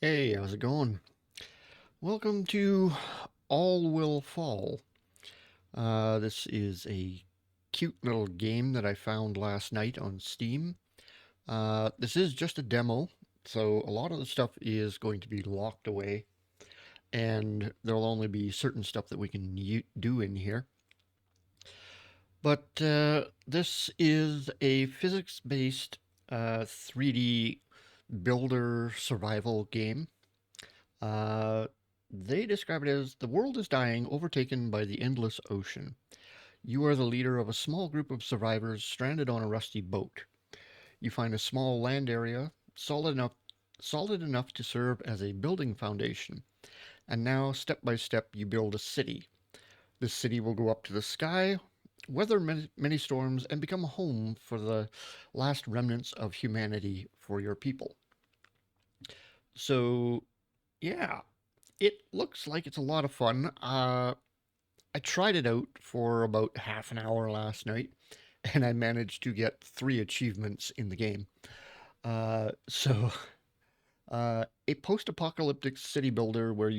Hey, how's it going? Welcome to All Will Fall. This is a cute little game that I found last night on Steam. This is just a demo, so a lot of the stuff is going to be locked away, and there'll only be certain stuff that we can do in here. But this is a physics-based 3D builder survival game. Uh, they describe it as the world is dying, overtaken by the endless ocean. You are the leader of a small group of survivors stranded on a rusty boat. You find a small land area solid enough to serve as a building foundation. And now, step by step, you build a city. This city will go up to the sky, weather many storms, and become a home for the last remnants of humanity for your people. So, yeah, it looks like it's a lot of fun. I tried it out for about half an hour last night, and I managed to get 3 achievements in the game. Uh, so, a post-apocalyptic city builder where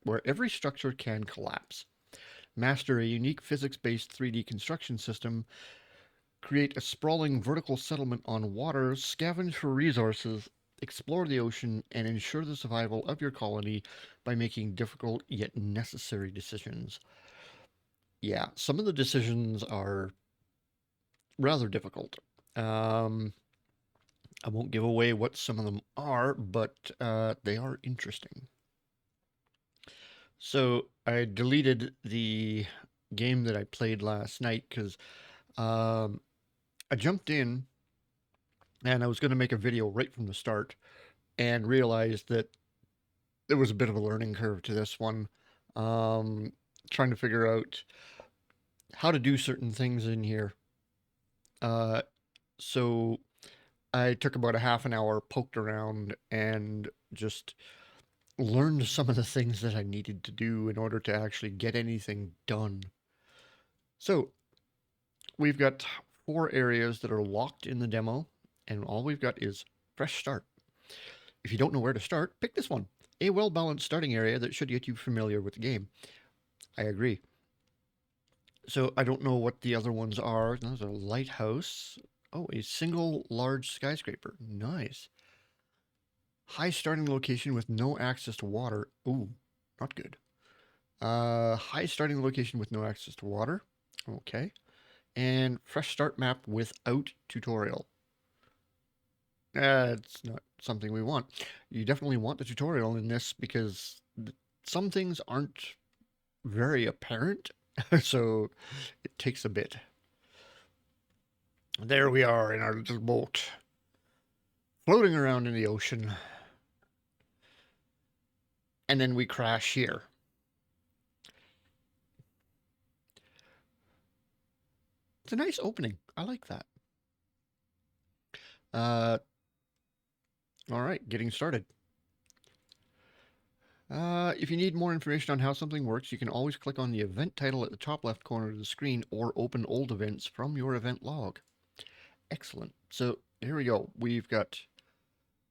where every structure can collapse. Master a unique physics-based 3D construction system. Create a sprawling vertical settlement on water. Scavenge for resources. Explore the ocean and ensure the survival of your colony by making difficult yet necessary decisions. Yeah, some of the decisions are rather difficult. Um, I won't give away what some of them are, but they are interesting. So I deleted the game that I played last night because um, I jumped in and I was going to make a video right from the start and realized that there was a bit of a learning curve to this one. Um, Trying to figure out how to do certain things in here. Uh, so I took about a half an hour, poked around, and just learned some of the things that I needed to do in order to actually get anything done. So we've got 4 areas that are locked in the demo, and all we've got is fresh start. If you don't know where to start, pick this one. A well-balanced starting area that should get you familiar with the game. I agree. So I don't know what the other ones are. There's a lighthouse. Oh, a single large skyscraper. Nice. High starting location with no access to water. Ooh, not good. High starting location with no access to water. Okay. And fresh start map without tutorial. It's not something we want. You definitely want the tutorial in this because some things aren't very apparent, so it takes a bit. There we are in our little boat, floating around in the ocean, and then we crash here. It's a nice opening. I like that. Uh, all right, getting started. If you need more information on how something works, you can always click on the event title at the top left corner of the screen or open old events from your event log. Excellent. So here we go. We've got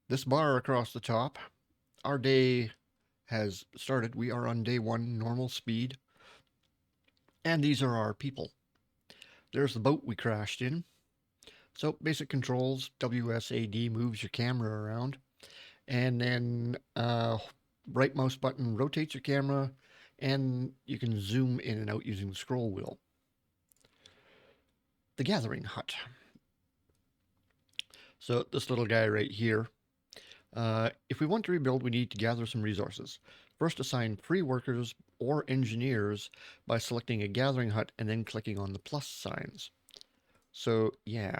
this bar across the top. Our day has started. We are on day 1, normal speed. And these are our people. There's the boat we crashed in. So basic controls, WSAD moves your camera around. And then right mouse button rotates your camera, and you can zoom in and out using the scroll wheel. The Gathering Hut. So this little guy right here. If we want to rebuild, we need to gather some resources. First, assign free workers or engineers by selecting a gathering hut and then clicking on the plus signs. So yeah,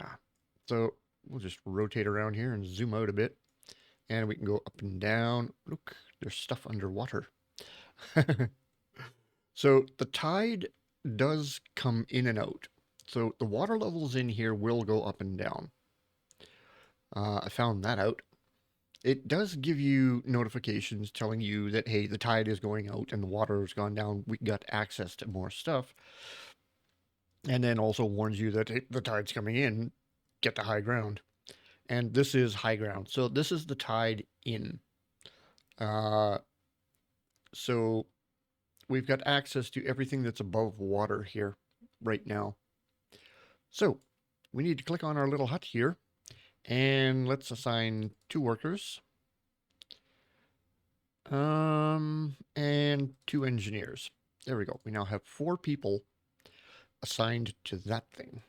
so we'll just rotate around here and zoom out a bit, and we can go up and down. Look, there's stuff underwater. So the tide does come in and out. So the water levels in here will go up and down. I found that out. It does give you notifications telling you that, hey, the tide is going out and the water has gone down. We got access to more stuff. And then also warns you that, hey, the tide's coming in. Get to high ground. And this is high ground. So this is the tide in. Uh, so we've got access to everything that's above water here right now. So we need to click on our little hut here and let's assign 2 workers and 2 engineers. There we go. We now have 4 people assigned to that thing.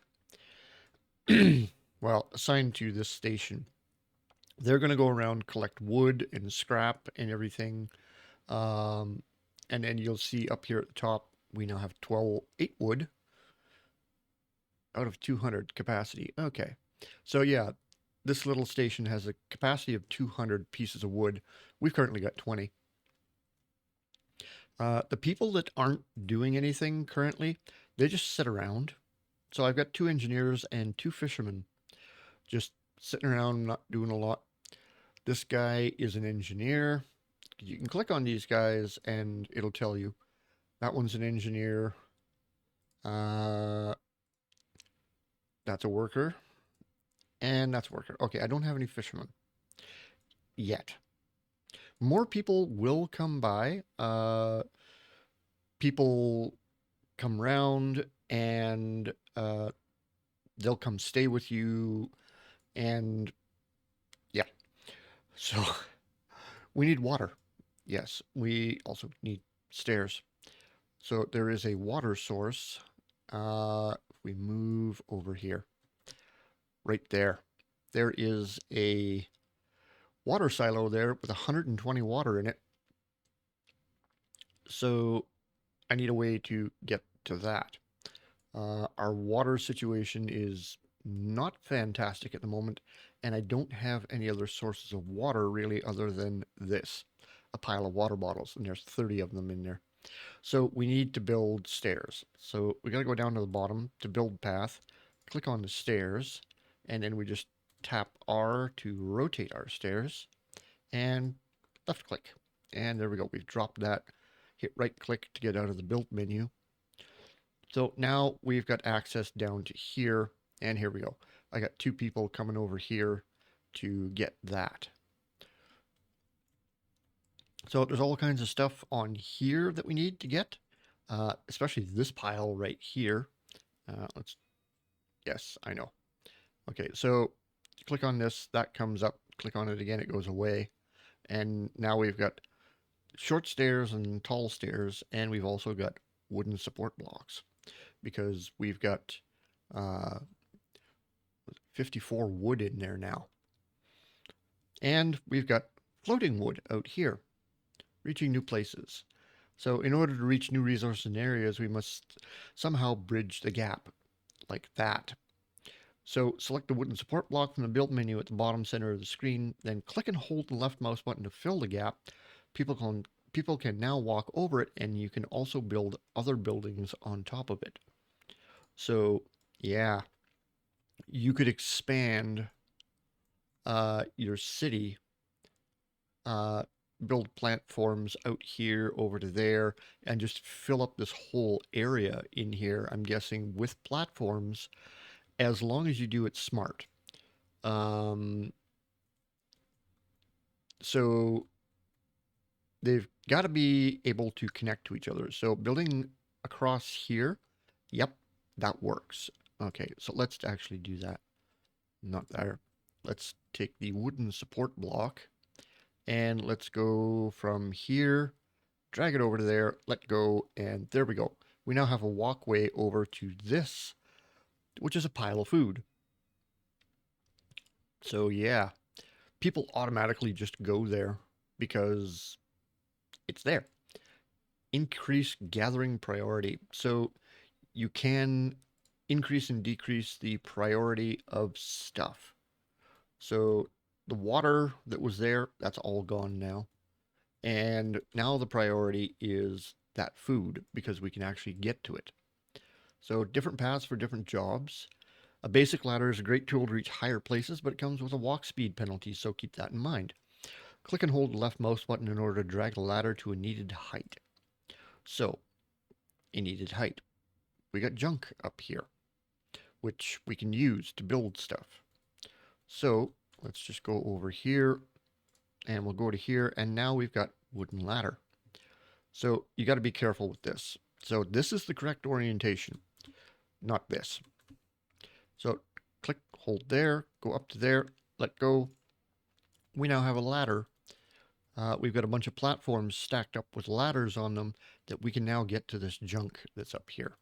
Well, assigned to this station. They're going to go around, collect wood and scrap and everything. Um, and then you'll see up here at the top, we now have 8 wood out of 200 capacity. Okay. So yeah, this little station has a capacity of 200 pieces of wood. We've currently got 20. The people that aren't doing anything currently, they just sit around. So I've got 2 engineers and 2 fishermen just sitting around, not doing a lot. This guy is an engineer. You can click on these guys and it'll tell you that one's an engineer. Uh, that's a worker. And that's a worker. Okay, I don't have any fishermen yet. More people will come by. People come round and they'll come stay with you. And yeah, so we need water. Yes, we also need stairs. So there is a water source. If we move over here, right there, there is a water silo there with 120 water in it. So I need a way to get to that. Our water situation is not fantastic at the moment, and I don't have any other sources of water really other than this, a pile of water bottles, and there's 30 of them in there. So we need to build stairs. So we got to go down to the bottom to build path, click on the stairs, and then we just tap R to rotate our stairs, and left click. And there we go. We've dropped that. Hit right click to get out of the build menu. So now we've got access down to here, and here we go. I got 2 people coming over here to get that. So there's all kinds of stuff on here that we need to get, especially this pile right here. Yes, I know. Okay, so click on this, that comes up, click on it again, it goes away. And now we've got short stairs and tall stairs, and we've also got wooden support blocks because we've got uh, 54 wood in there now. And we've got floating wood out here, reaching new places. So in order to reach new resources and areas, we must somehow bridge the gap like that. So select the wooden support block from the build menu at the bottom center of the screen, then click and hold the left mouse button to fill the gap. People can now walk over it, and you can also build other buildings on top of it. So yeah, you could expand your city, build platforms out here over to there, and just fill up this whole area in here, I'm guessing, with platforms, as long as you do it smart. So they've got to be able to connect to each other. So building across here, yep, that works. Okay, so let's actually do that. Not there. Let's take the wooden support block and let's go from here, drag it over to there, let go, and there we go. We now have a walkway over to this, which is a pile of food. So yeah, people automatically just go there because it's there. Increase gathering priority. So you can increase and decrease the priority of stuff. So the water that was there, that's all gone now. And now the priority is that food because we can actually get to it. So different paths for different jobs. A basic ladder is a great tool to reach higher places, but it comes with a walk speed penalty, so keep that in mind. Click and hold the left mouse button in order to drag the ladder to a needed height. So, a needed height. We got junk up here, which we can use to build stuff. So, let's just go over here and we'll go to here, and now we've got wooden ladder. So you got to be careful with this. So this is the correct orientation, not this. So click, hold there, go up to there, let go. We now have a ladder. We've got a bunch of platforms stacked up with ladders on them that we can now get to this junk that's up here.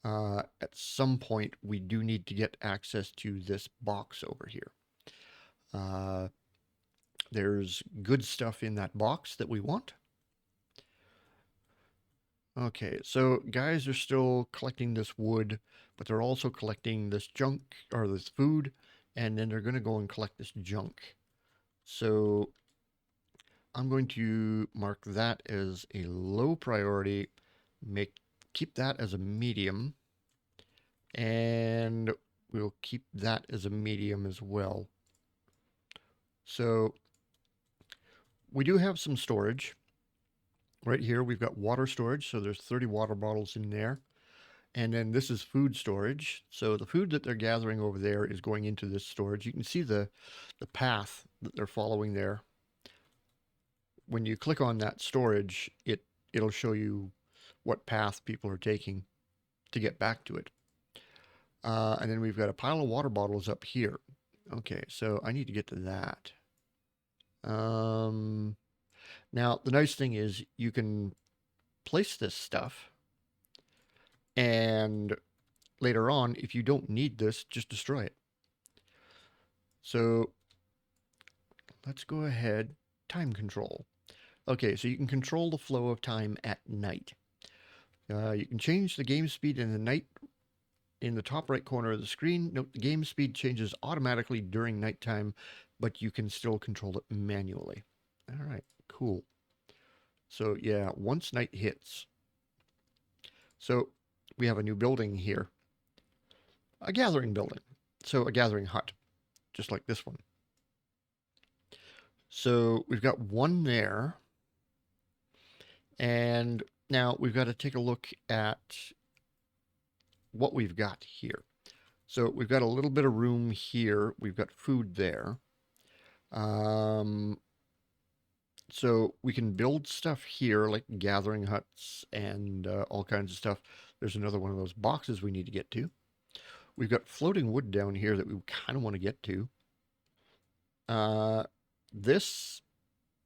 At some point, we do need to get access to this box over here. There's good stuff in that box that we want. Okay, so guys are still collecting this wood, but they're also collecting this junk, or this food, and then they're going to go and collect this junk. So I'm going to mark that as a low priority, keep that as a medium, and we'll keep that as a medium as well. So we do have some storage. Right here we've got water storage, so there's 30 water bottles in there. And then this is food storage. So the food that they're gathering over there is going into this storage. You can see the path that they're following there. When you click on that storage, it'll show you what path people are taking to get back to it. And then we've got a pile of water bottles up here. Okay, so I need to get to that. Now, the nice thing is you can place this stuff, and later on, if you don't need this, just destroy it. So let's go ahead. Time control. Okay, so you can control the flow of time at night. You can change the game speed in the night in the top right corner of the screen. Note the game speed changes automatically during nighttime, but you can still control it manually. All right, cool. So yeah, once night hits. So we have a new building here. A gathering building. So a gathering hut, just like this one. So we've got one there. And now we've got to take a look at what we've got here. So we've got a little bit of room here. We've got food there. So we can build stuff here, like gathering huts and all kinds of stuff. There's another one of those boxes we need to get to. We've got floating wood down here that we kind of want to get to. This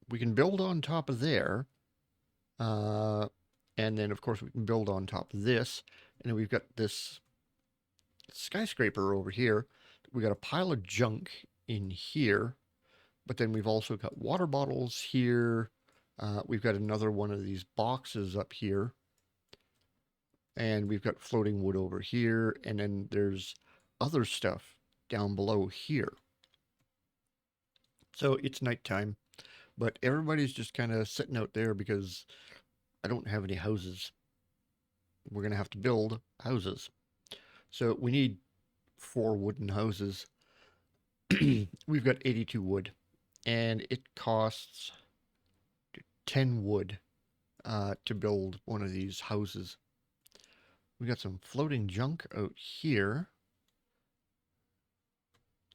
we can build on top of there. And then, of course, we can build on top of this. And then we've got this skyscraper over here. We got a pile of junk in here. But then we've also got water bottles here. We've got another one of these boxes up here. And we've got floating wood over here. And then there's other stuff down below here. So it's nighttime. But everybody's just kind of sitting out there because I don't have any houses. We're going to have to build houses. So we need 4 wooden houses. We've got 82 wood. And it costs 10 wood to build one of these houses. We got some floating junk out here.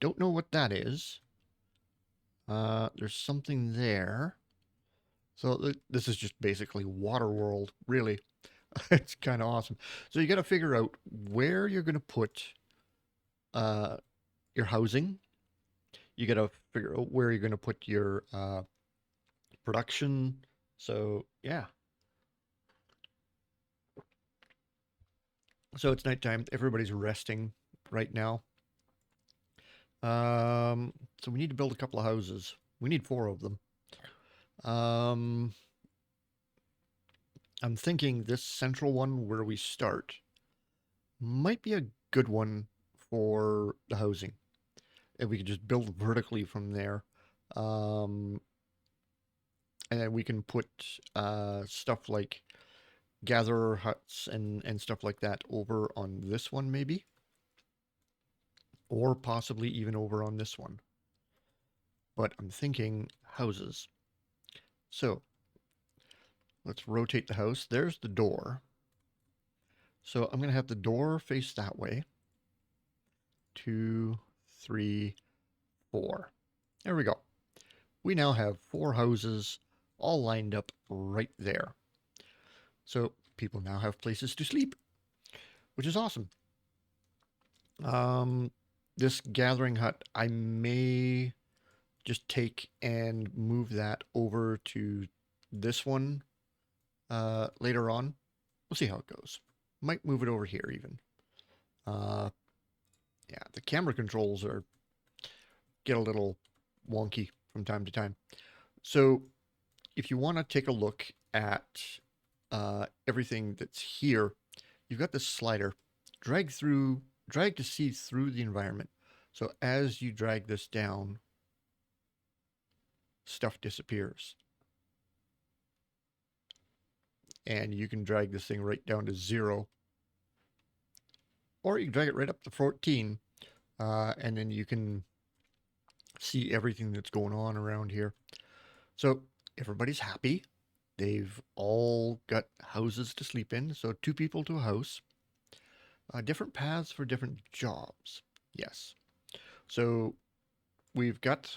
Don't know what that is. There's something there. So this is just basically water world, really. It's kind of awesome. So you got to figure out where you're going to put your housing. You got to figure out where you're going to put your production. So yeah. So it's nighttime. Everybody's resting right now. So we need to build a couple of houses. We need 4 of them. I'm thinking this central one where we start might be a good one for the housing. If we could just build vertically from there. And then we can put stuff like gatherer huts and stuff like that over on this one maybe. Or possibly even over on this one. But I'm thinking houses. So let's rotate the house. There's the door. So I'm going to have the door face that way. 2, 3, 4. There we go. we now have 4 houses all lined up right there. So people now have places to sleep, which is awesome. Um, this gathering hut, I may just take and move that over to this one later on. We'll see how it goes. Might move it over here even. Uh, yeah, the camera controls are get a little wonky from time to time. So if you want to take a look at everything that's here, you've got this slider. Drag to see through the environment. So as you drag this down, stuff disappears. And you can drag this thing right down to 0. Or you can drag it right up to 14. And then you can see everything that's going on around here. So everybody's happy. They've all got houses to sleep in. So 2 people to a house. Different paths for different jobs. Yes. So we've got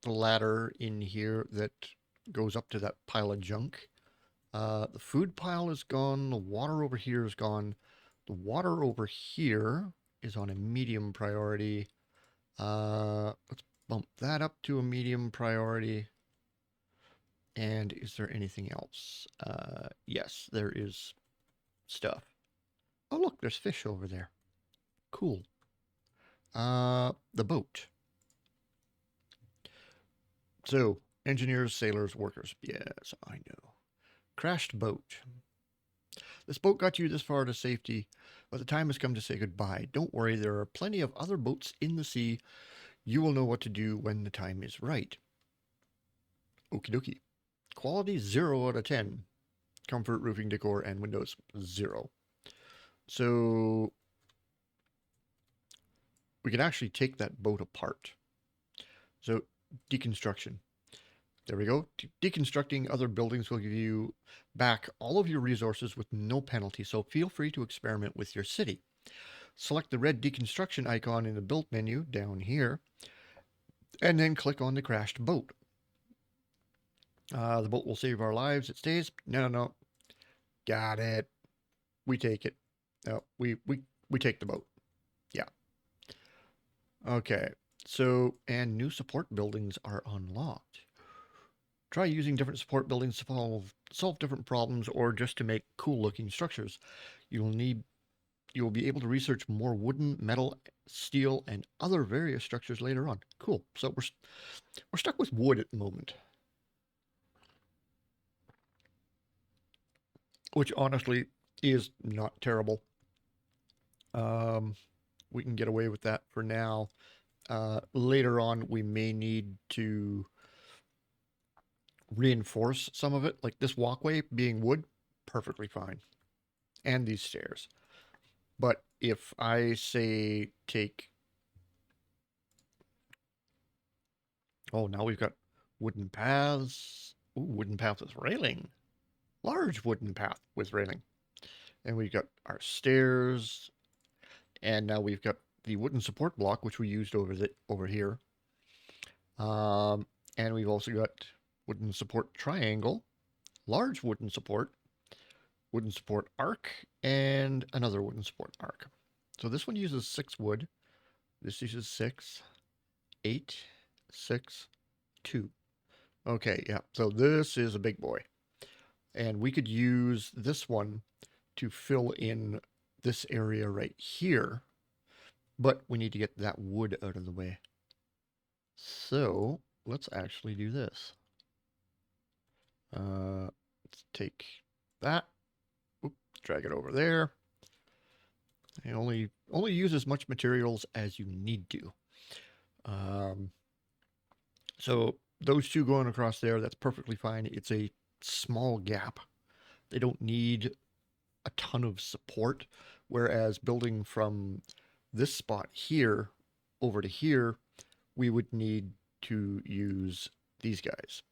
the ladder in here that goes up to that pile of junk. The food pile is gone. The water over here is gone. The water over here is on a medium priority. Let's bump that up to a medium priority. And is there anything else? Yes, there is stuff. Oh, look, there's fish over there. Cool. The boat. So, engineers, sailors, workers. Yes, I know. Crashed boat. This boat got you this far to safety, but the time has come to say goodbye. Don't worry, there are plenty of other boats in the sea. You will know what to do when the time is right. Okie dokie. Quality 0 out of 10. Comfort, roofing, decor, and windows 0. So we can actually take that boat apart. So deconstruction. There we go. Deconstructing other buildings will give you back all of your resources with no penalty, so feel free to experiment with your city. Select the red deconstruction icon in the build menu down here, and then click on the crashed boat. The boat will save our lives. It stays. No. Got it. We take it. No, we take the boat. Yeah. Okay. So, and new support buildings are unlocked. Try using different support buildings to solve different problems or just to make cool looking structures. You will be able to research more wooden, metal, steel, and other various structures later on. Cool. So we're stuck with wood at the moment, which honestly is not terrible. We can get away with that for now. Later on, we may need to reinforce some of it, like this walkway being wood, perfectly fine. And these stairs. But if I say take... Oh, now we've got wooden paths. Ooh, wooden path with railing. Large wooden path with railing. And we've got our stairs. And now we've got the wooden support block, which we used over here. And we've also got wooden support triangle, large wooden support arc, and another wooden support arc. So this one uses 6 wood. This uses 6, 8, 6, 2. Okay, yeah. So this is a big boy. And we could use this one to fill in this area right here. But we need to get that wood out of the way. So let's actually do this. Let's take that. Oop, drag it over there. And only use as much materials as you need to. So those 2 going across there, that's perfectly fine. It's a small gap. They don't need a ton of support, whereas building from this spot here over to here, we would need to use these guys,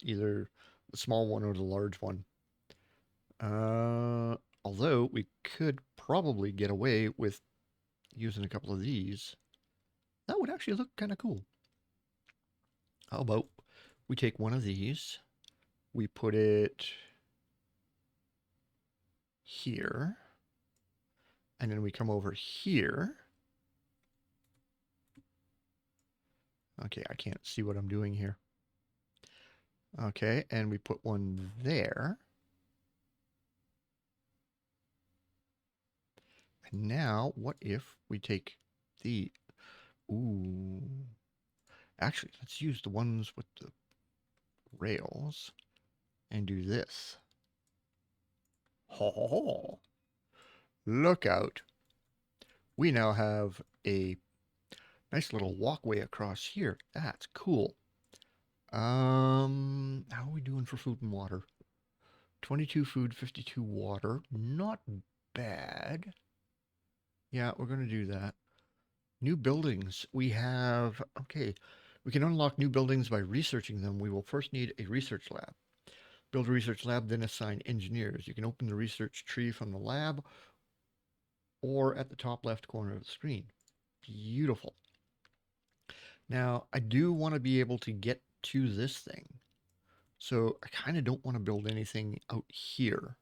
either the small one or the large one. Although we could probably get away with using a couple of these. That would actually look kind of cool. How about we take one of these, we put it here, and then we come over here. Okay, I can't see what I'm doing here. Okay, and we put one there. And now, what if we take the... Ooh. Actually, let's use the ones with the rails and do this. Ho, ho, ho. Look out. We now have a nice little walkway across here. That's cool. How are we doing for food and water? 22 food, 52 water. Not bad. Yeah, we're going to do that. New buildings. We have, okay, we can unlock new buildings by researching them. We will first need a research lab. Build a research lab, then assign engineers. You can open the research tree from the lab or at the top left corner of the screen. Beautiful. Now, I do want to be able to get to this thing. So I kind of don't want to build anything out here.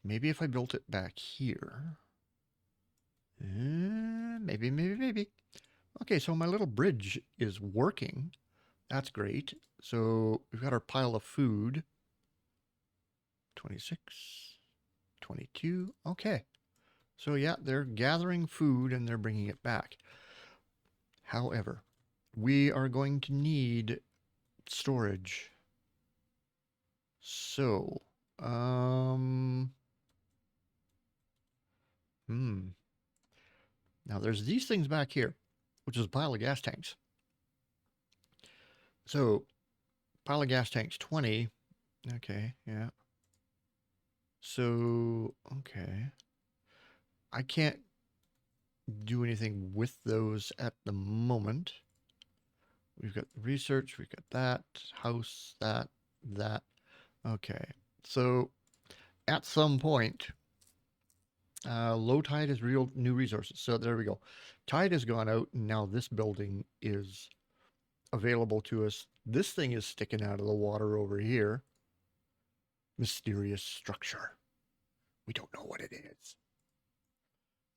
Maybe if I built it back here. Maybe. Okay, so my little bridge is working. That's great. So we've got our pile of food. 26, 22. Okay. So yeah, they're gathering food and they're bringing it back. However, we are going to need storage. So, now there's these things back here, which is a pile of gas tanks. So, pile of gas tanks, 20. Okay, yeah. So, okay. I can't do anything with those at the moment. We've got research, we've got that, house, that. Okay, so at some point, low tide has real new resources. So there we go. Tide has gone out, and now this building is available to us. This thing is sticking out of the water over here. Mysterious structure. We don't know what it is.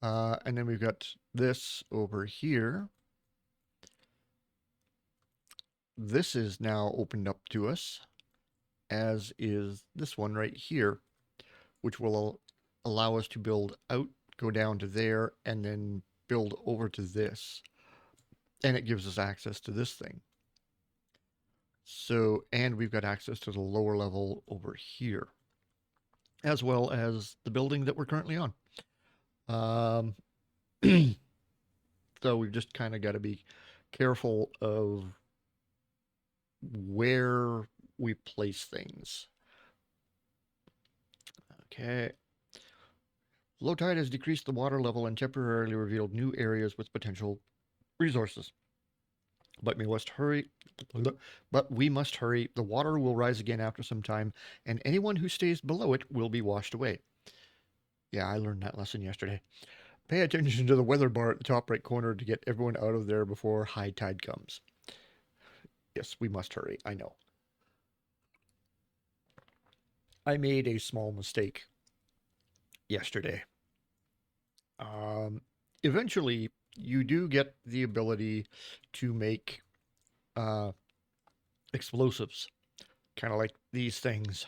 And then we've got this over here. This is now opened up to us, as is this one right here, which will allow us to build out, go down to there, and then build over to this. And it gives us access to this thing. So, and we've got access to the lower level over here, as well as the building that we're currently on. So we've just kind of got to be careful of where we place things. Okay. Low tide has decreased the water level and temporarily revealed new areas with potential resources. But we must hurry. The water will rise again after some time, and anyone who stays below it will be washed away. Yeah, I learned that lesson yesterday. Pay attention to the weather bar at the top right corner to get everyone out of there before high tide comes. Yes, we must hurry. I know. I made a small mistake yesterday. Eventually, you do get the ability to make explosives, kind of like these things.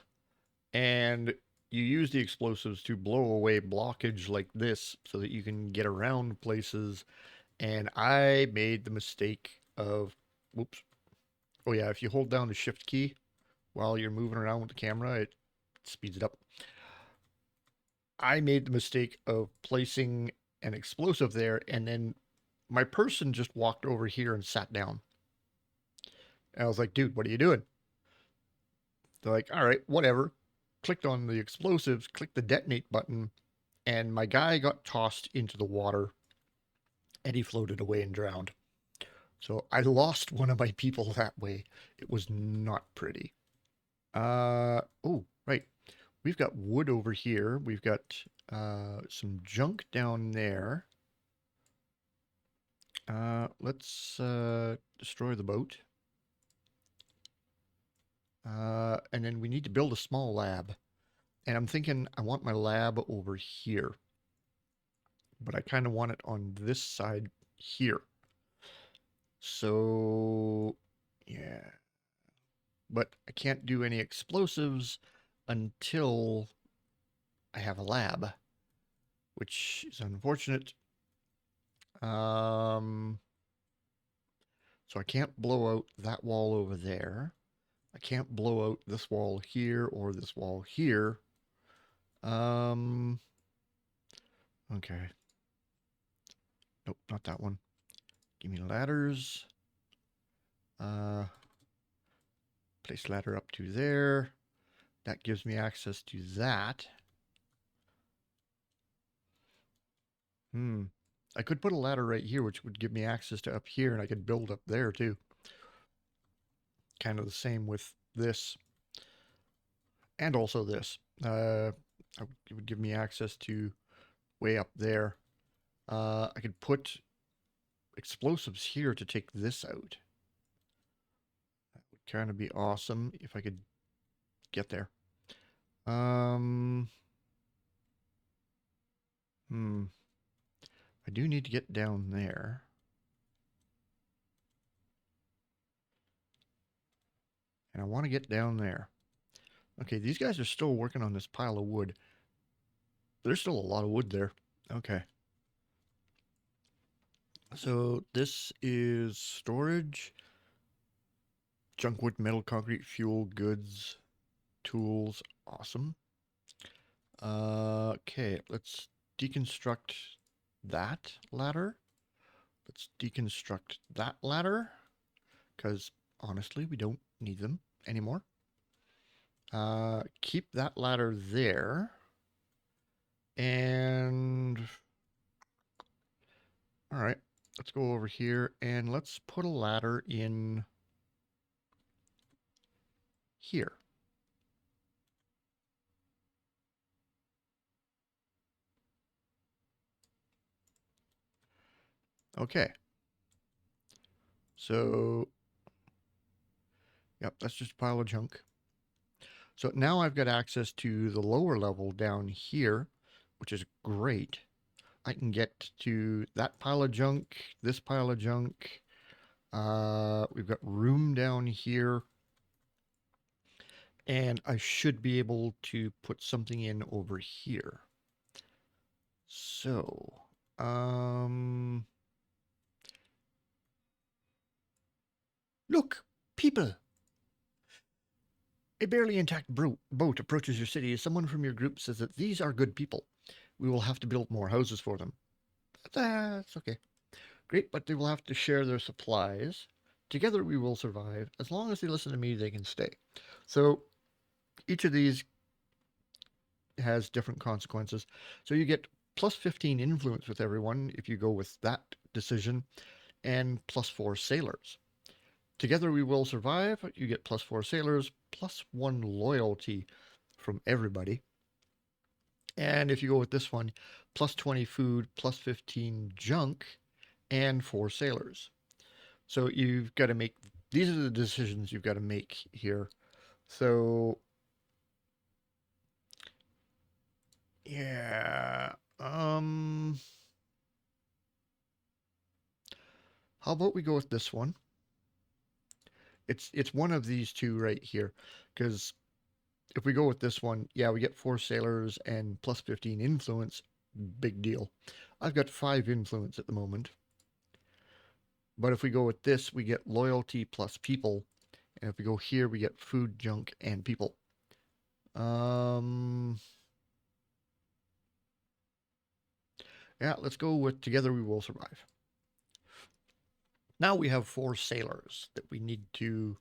And you use the explosives to blow away blockage like this so that you can get around places. And I made the mistake of, whoops. Oh yeah, if you hold down the shift key while you're moving around with the camera, it speeds it up. I made the mistake of placing an explosive there, and then my person just walked over here and sat down. And I was like, dude, what are you doing? They're like, all right, whatever. Clicked on the explosives, clicked the detonate button, and my guy got tossed into the water and he floated away and drowned. So I lost one of my people that way. It was not pretty. Oh, right. We've got wood over here. We've got some junk down there. Let's destroy the boat. and then we need to build a small lab. And I'm thinking I want my lab over here, but I kind of want it on this side here. So, yeah. But I can't do any explosives until I have a lab, which is unfortunate. So I can't blow out that wall over there. I can't blow out this wall here or this wall here. Okay. Nope, not that one. Give me ladders. Place ladder up to there. That gives me access to that. I could put a ladder right here, which would give me access to up here, and I could build up there too. Kind of the same with this. And also this. It would give me access to way up there. I could put explosives here to take this out. That would kind of be awesome if I could get there. I do need to get down there. And I want to get down there. Okay, these guys are still working on this pile of wood. There's still a lot of wood there. Okay. So this is storage. Junk wood, metal, concrete, fuel, goods, tools. Awesome. Okay, let's deconstruct that ladder. Let's deconstruct that ladder, because honestly, we don't need them anymore. Keep that ladder there. And all right, let's go over here and let's put a ladder in here. Okay. So, yep, that's just a pile of junk. So now I've got access to the lower level down here, which is great. I can get to that pile of junk, this pile of junk. We've got room down here. And I should be able to put something in over here. So, look, people. A barely intact boat approaches your city as someone from your group says that these are good people. We will have to build more houses for them. That's okay. Great, but they will have to share their supplies. Together we will survive. As long as they listen to me, they can stay. So each of these has different consequences. So you get plus 15 influence with everyone if you go with that decision, and plus 4 sailors. Together we will survive. You get plus 4 sailors, plus 1 loyalty from everybody. And if you go with this one, plus 20 food, plus 15 junk, and 4 sailors. So you've got to make, these are the decisions you've got to make here. So, yeah. How about we go with this one? It's one of these two right here, because if we go with this one, yeah, we get 4 sailors and plus 15 influence. Big deal. I've got 5 influence at the moment. But if we go with this, we get loyalty plus people. And if we go here, we get food, junk, and people. Yeah, let's go with together we will survive. Now we have 4 sailors that we need to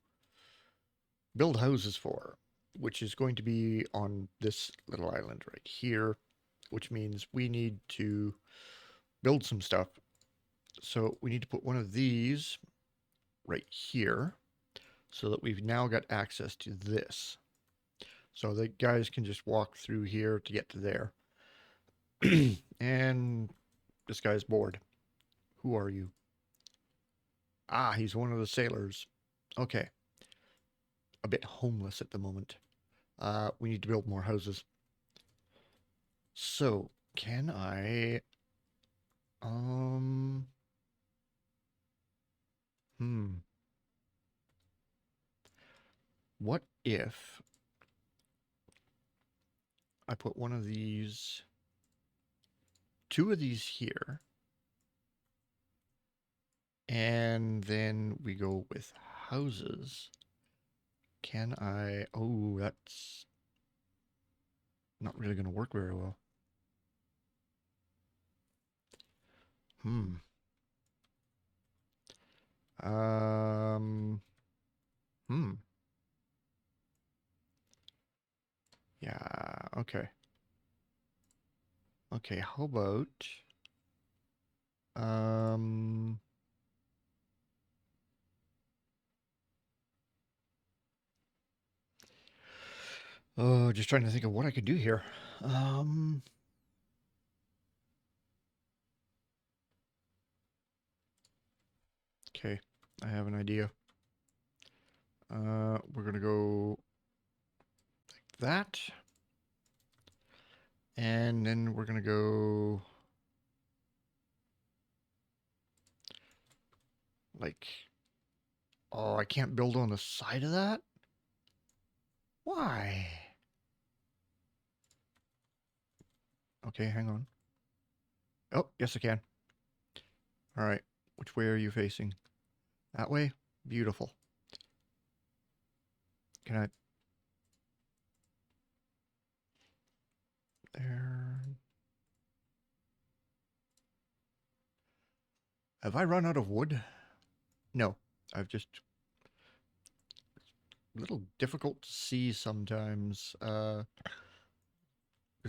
build houses for, which is going to be on this little island right here, which means we need to build some stuff. So we need to put one of these right here so that we've now got access to this. So the guys can just walk through here to get to there. And this guy's bored. Who are you? Ah, he's one of the sailors. Okay. A bit homeless at the moment. We need to build more houses. So, can I... Um... Hmm. What if I put one of these... Two of these here, and then we go with houses. Can I... Oh, that's not really going to work very well. Hmm. Um... Hmm. Yeah, okay. Okay, how about... Um... Oh, just trying to think of what I could do here. Um... Okay, I have an idea. We're gonna go like that. And then we're gonna go like, oh, I can't build on the side of that? Why? Okay, hang on. Oh, yes I can. All right, which way are you facing? That way? Beautiful. Can I? There. Have I run out of wood? No, I've just a little difficult to see sometimes because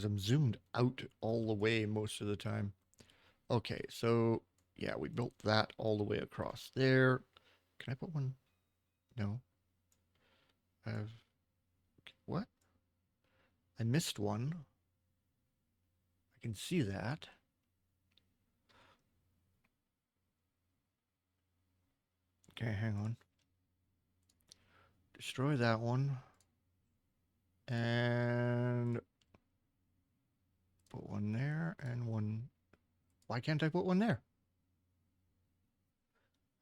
I'm zoomed out all the way most of the time. Okay, so yeah, we built that all the way across there. Can I put one? No. I've what? I missed one. I can see that. Okay, hang on. Destroy that one. And put one there and one. Why can't I put one there?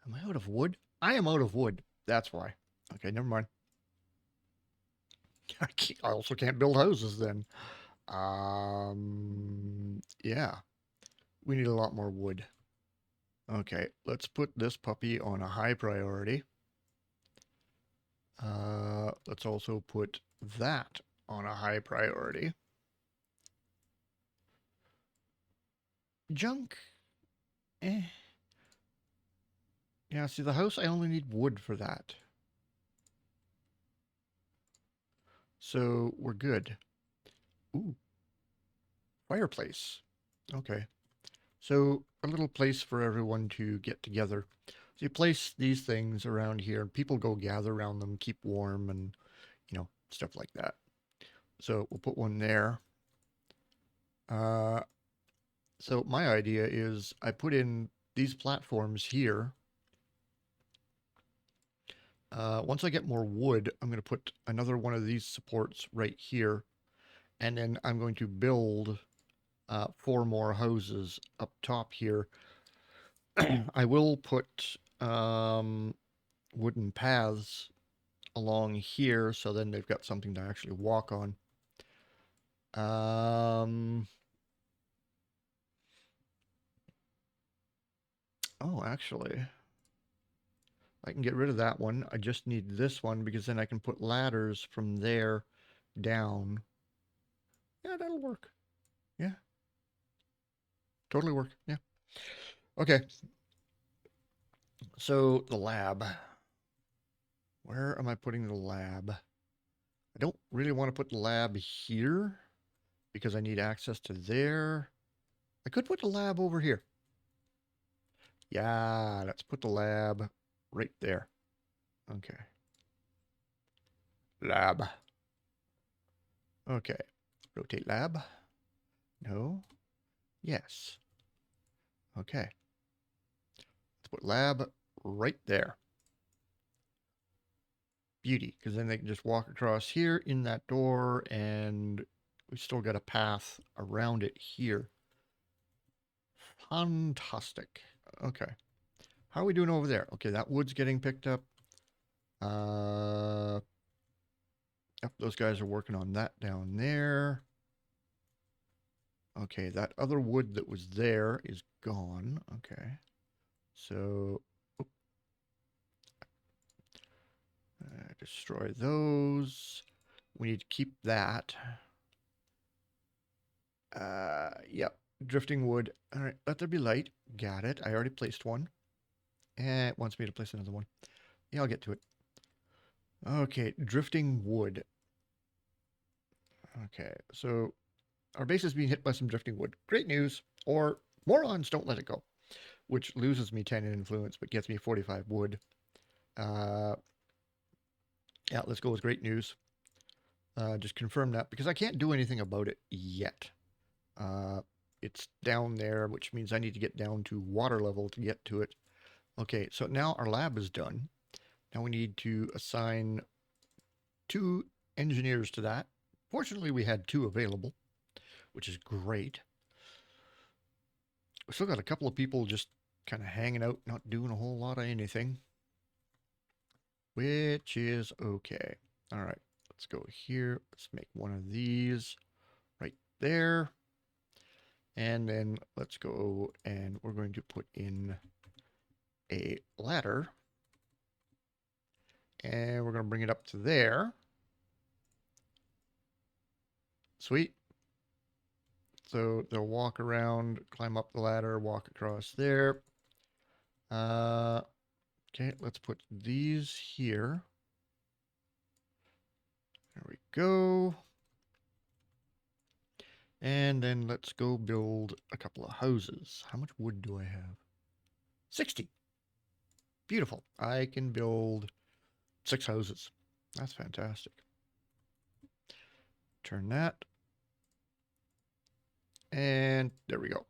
Am I out of wood? I am out of wood. That's why. Okay, never mind. I also can't build houses then. Yeah. We need a lot more wood. Okay, let's put this puppy on a high priority. Let's also put that on a high priority. Junk. Eh. Yeah, see, the house, I only need wood for that. So we're good. Ooh, fireplace. Okay. So a little place for everyone to get together. So you place these things around here, and people go gather around them, keep warm, and, stuff like that. So we'll put one there. Uh, so my idea is I put in these platforms here. Once I get more wood, I'm going to put another one of these supports right here. And then I'm going to build 4 more houses up top here. I will put wooden paths along here, so then they've got something to actually walk on. Oh, actually, I can get rid of that one. I just need this one because then I can put ladders from there down. Yeah, that'll work. Yeah, totally work. Yeah. Okay, so the lab. Where am I putting the lab? I don't really want to put the lab here because I need access to there. I could put the lab over here. Yeah, let's put the lab right there. Okay. Lab. Okay. Rotate lab. No. Yes. Okay. Let's put lab right there. Beauty, because then they can just walk across here in that door, and we still got a path around it here. Fantastic. Okay. How are we doing over there? Okay, that wood's getting picked up. Yep, those guys are working on that down there. Okay, that other wood that was there is gone. Okay. So, destroy those. We need to keep that. Yep. Drifting wood. All right, let there be light. Got it. I already placed one. And it wants me to place another one. Yeah, I'll get to it. Okay, drifting wood. Okay, so our base is being hit by some drifting wood. Great news. Or morons don't let it go, which loses me 10 in influence, but gets me 45 wood. Yeah, let's go with great news. Just confirm that, because I can't do anything about it yet. It's down there, which means I need to get down to water level to get to it. Okay, so now our lab is done. Now we need to assign 2 engineers to that. Fortunately, we had 2 available, which is great. We still got a couple of people just kind of hanging out, not doing a whole lot of anything, which is okay. All right, let's go here. Let's make one of these right there. And then let's go and we're going to put in a ladder. And we're going to bring it up to there. Sweet. So they'll walk around, climb up the ladder, walk across there. Okay, let's put these here. There we go. And then let's go build a couple of houses. How much wood do I have? 60. Beautiful. I can build 6 houses. That's fantastic. Turn that. And there we go.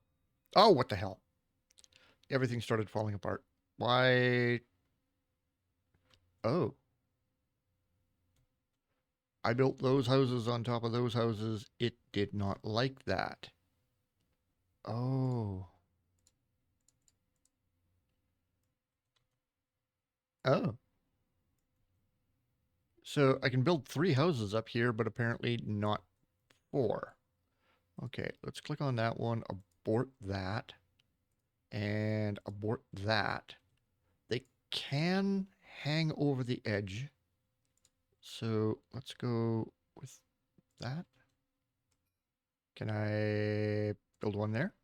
Oh, what the hell? Everything started falling apart. Why? Oh. I built those houses on top of those houses. It did not like that. Oh. Oh. So I can build 3 houses up here, but apparently not 4. Okay, let's click on that one, abort that, and abort that. They can hang over the edge. So let's go with that. Can I build one there?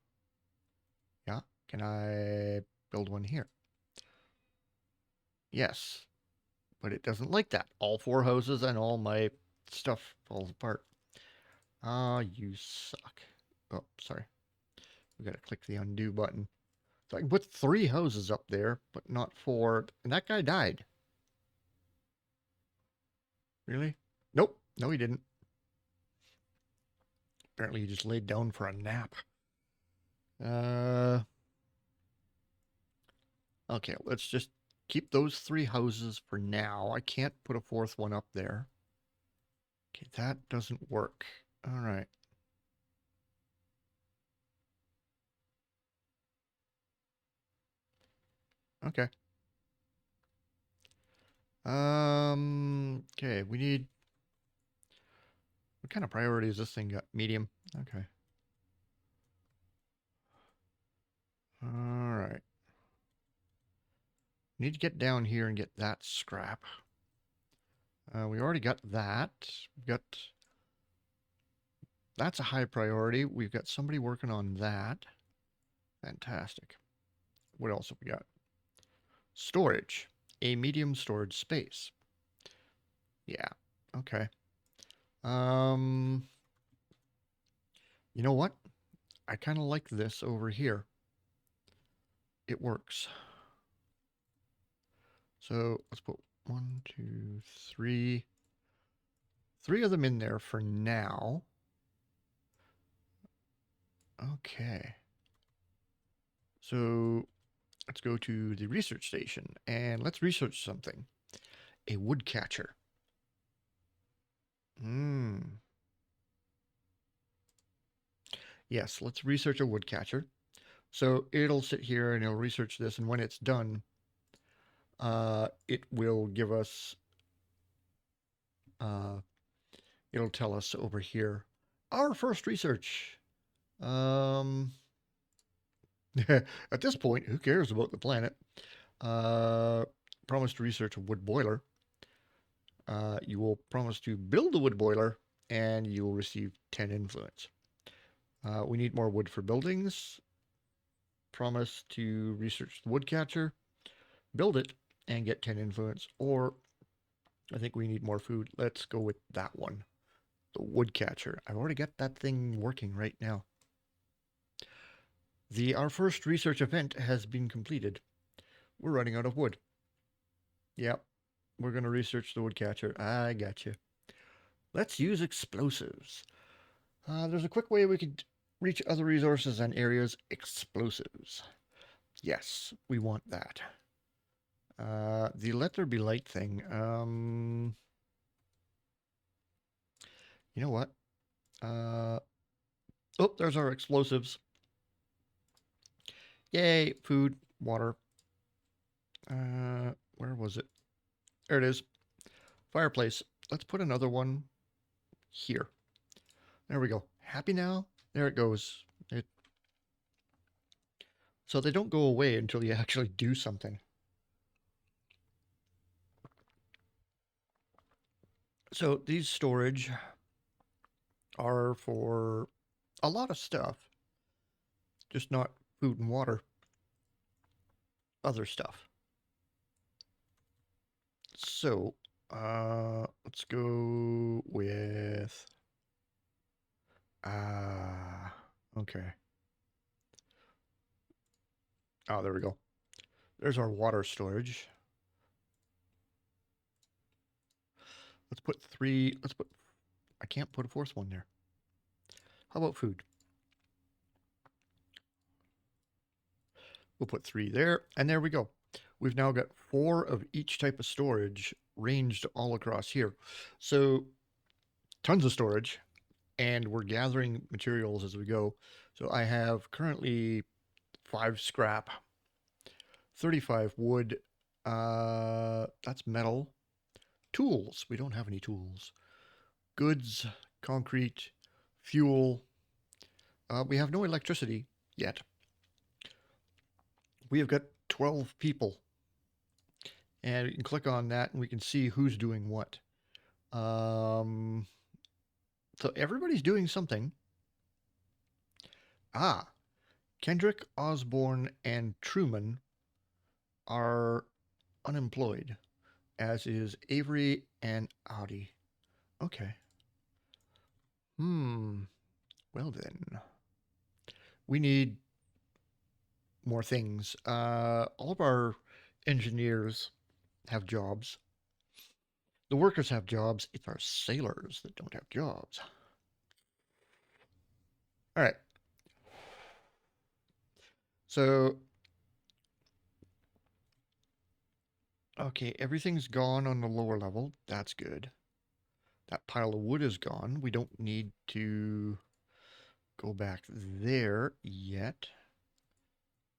Yeah. Can I build one here? Yes. But it doesn't like that. All 4 houses and all my stuff falls apart. Ah, you suck. Oh, sorry. We gotta click the undo button. So I can put 3 houses up there, but not 4. And that guy died. Really? Nope. No, he didn't. Apparently he just laid down for a nap. Okay, let's just keep those 3 houses for now. I can't put a 4th one up there. Okay, that doesn't work. All right. Okay. Okay, we need... What kind of priority is this thing got? Medium? Okay. All right. Need to get down here and get that scrap. We already got that. We've got... That's a high priority. We've got somebody working on that. Fantastic. What else have we got? Storage. A medium storage space. Yeah. Okay. You know what? I kind of like this over here. It works. So let's put 1, 2, 3. 3 of them in there for now. Okay. So let's go to the research station and let's research something. A woodcatcher. Hmm. Yes, let's research a woodcatcher. So it'll sit here and it'll research this, and when it's done, it will give us, uh, it'll tell us over here, our first research. Um, at this point, who cares about the planet? Uh, promise to research a wood boiler. You will promise to build a wood boiler, and you will receive 10 influence. We need more wood for buildings. Promise to research the woodcatcher, build it, and get 10 influence. Or I think we need more food. Let's go with that one. The woodcatcher. I've already got that thing working right now. Our first research event has been completed. We're running out of wood. Yep. We're going to research the woodcatcher. I got you. Let's use explosives. There's a quick way we could reach other resources and areas. Explosives. Yes, we want that. The let there be light thing. You know what? Oh, there's our explosives. Yay, food, water. Where was it? There it is. Fireplace. Let's put another one here. There we go. Happy now? There it goes. So they don't go away until you actually do something. So these storage are for a lot of stuff, just not food and water, other stuff. So let's go with okay. Oh, there we go. There's our water storage. Let's put three. Let's put. I can't put a fourth one there. How about food? We'll put three there, and there we go. We've now got four of each type of storage ranged all across here. So tons of storage, and we're gathering materials as we go. So I have currently 5 scrap, 35 wood, that's metal, tools. We don't have any tools. Goods, concrete, fuel. We have no electricity yet. We have got 12 people. And you can click on that and we can see who's doing what. So everybody's doing something. Kendrick, Osborne, and Truman are unemployed, as is Avery and Audi. Okay. Well then. We need more things. All of our engineers have jobs. The workers have jobs. It's our sailors that don't have jobs. All right. So, okay, everything's gone on the lower level. That's good. That pile of wood is gone. We don't need to go back there yet.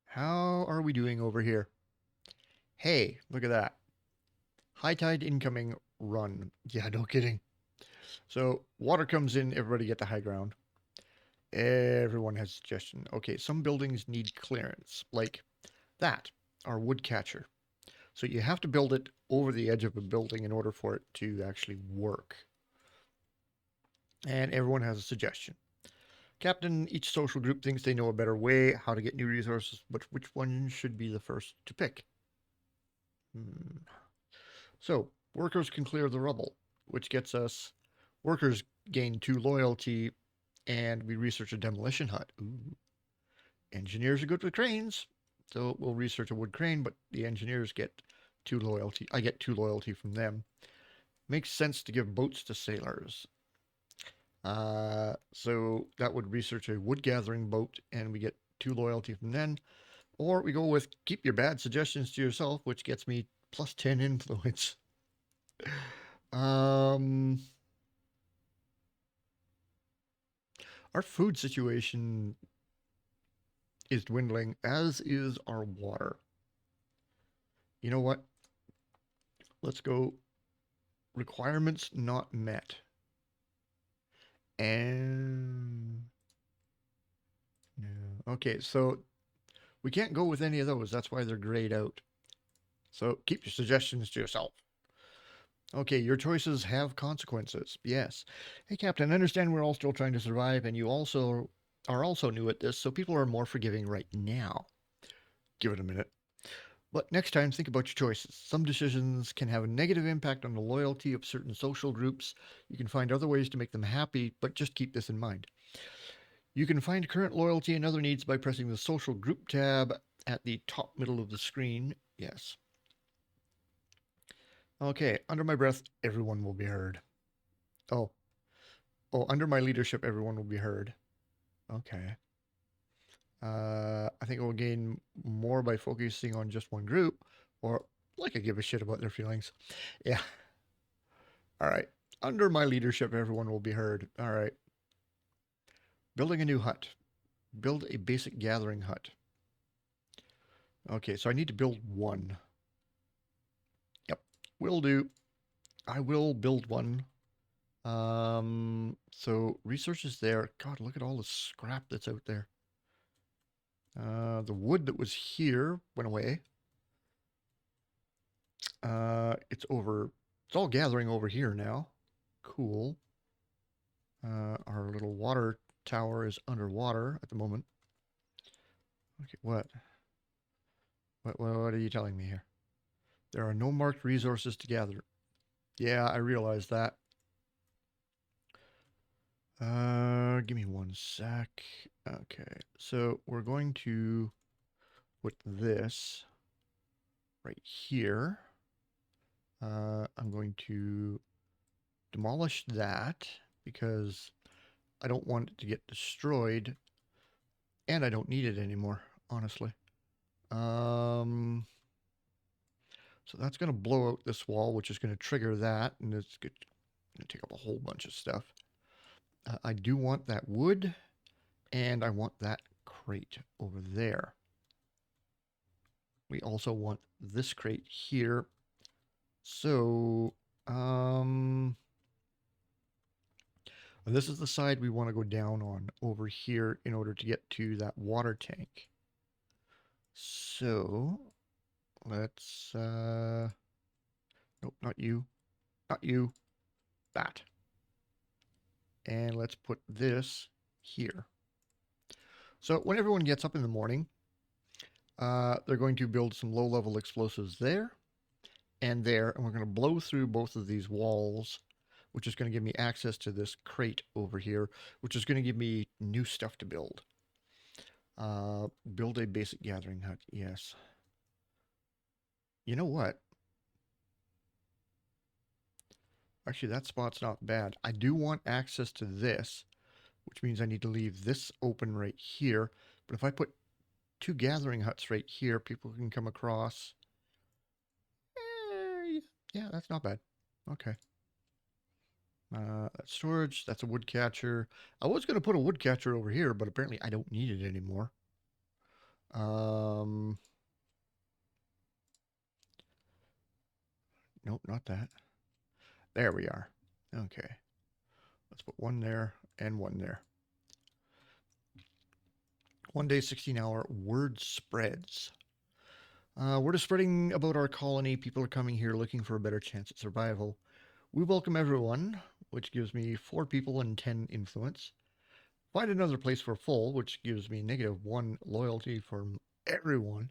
How are we doing over here? Hey, look at that. High tide incoming, run. Yeah, no kidding. So water comes in, everybody get the high ground. Everyone has a suggestion. Okay, some buildings need clearance, like that, our wood catcher. So you have to build it over the edge of a building in order for it to actually work. And everyone has a suggestion. Captain, each social group thinks they know a better way how to get new resources, but which one should be the first to pick? So, workers can clear the rubble, which gets us workers gain 2 loyalty, and we research a demolition hut. Ooh. Engineers are good with cranes, so we'll research a wood crane, but the engineers get 2 loyalty. I get 2 loyalty from them. Makes sense to give boats to sailors. So that would research a wood gathering boat, and we get 2 loyalty from them. Or we go with keep your bad suggestions to yourself, which gets me plus 10 influence. Um, Our food situation is dwindling, as is our water. You know what? Let's go requirements not met. And no. Okay, so we can't go with any of those. That's why they're grayed out. So keep your suggestions to yourself. Okay, your choices have consequences. Yes. Hey, Captain, I understand we're all still trying to survive, and you also are also new at this, so people are more forgiving right now. Give it a minute. But next time, think about your choices. Some decisions can have a negative impact on the loyalty of certain social groups. You can find other ways to make them happy, but just keep this in mind. You can find current loyalty and other needs by pressing the social group tab at the top middle of the screen. Yes. Okay, under my breath, everyone will be heard. Oh, under my leadership, everyone will be heard. Okay. I think it will gain more by focusing on just one group, or like I give a shit about their feelings. Yeah. All right. Under my leadership, everyone will be heard. All right. Building a new hut. Build a basic gathering hut. Okay, so I need to build one. Yep, will do. I will build one. So resources there. God, look at all the scrap that's out there. The wood that was here went away. It's over. It's all gathering over here now. Cool. Our little water tower is underwater at the moment. Okay, what? What are you telling me here? There are no marked resources to gather. Yeah, I realize that. Give me one sec. Okay, so we're going to put this right here. I'm going to demolish that because I don't want it to get destroyed and I don't need it anymore, honestly. So that's going to blow out this wall, which is going to trigger that, and it's going to take up a whole bunch of stuff. I do want that wood, and I want that crate over there. We also want this crate here. So, this is the side we want to go down on over here in order to get to that water tank. So, let's, nope, not you, not you, that. And let's put this here. So when everyone gets up in the morning, they're going to build some low-level explosives there and there, and we're going to blow through both of these walls, which is going to give me access to this crate over here, which is going to give me new stuff to build. Build a basic gathering hut. Yes. You know what? Actually, that spot's not bad. I do want access to this, which means I need to leave this open right here. But if I put two gathering huts right here, people can come across. Yeah, that's not bad. Okay. That's storage. That's a wood catcher. I was going to put a wood catcher over here, but apparently I don't need it anymore. Nope, not that. There we are. Okay. Let's put one there and one there. 1 day, 16-hour word spreads. Word is spreading about our colony. People are coming here looking for a better chance at survival. We welcome everyone, which gives me 4 people and 10 influence. Find another place for full, which gives me -1 loyalty from everyone.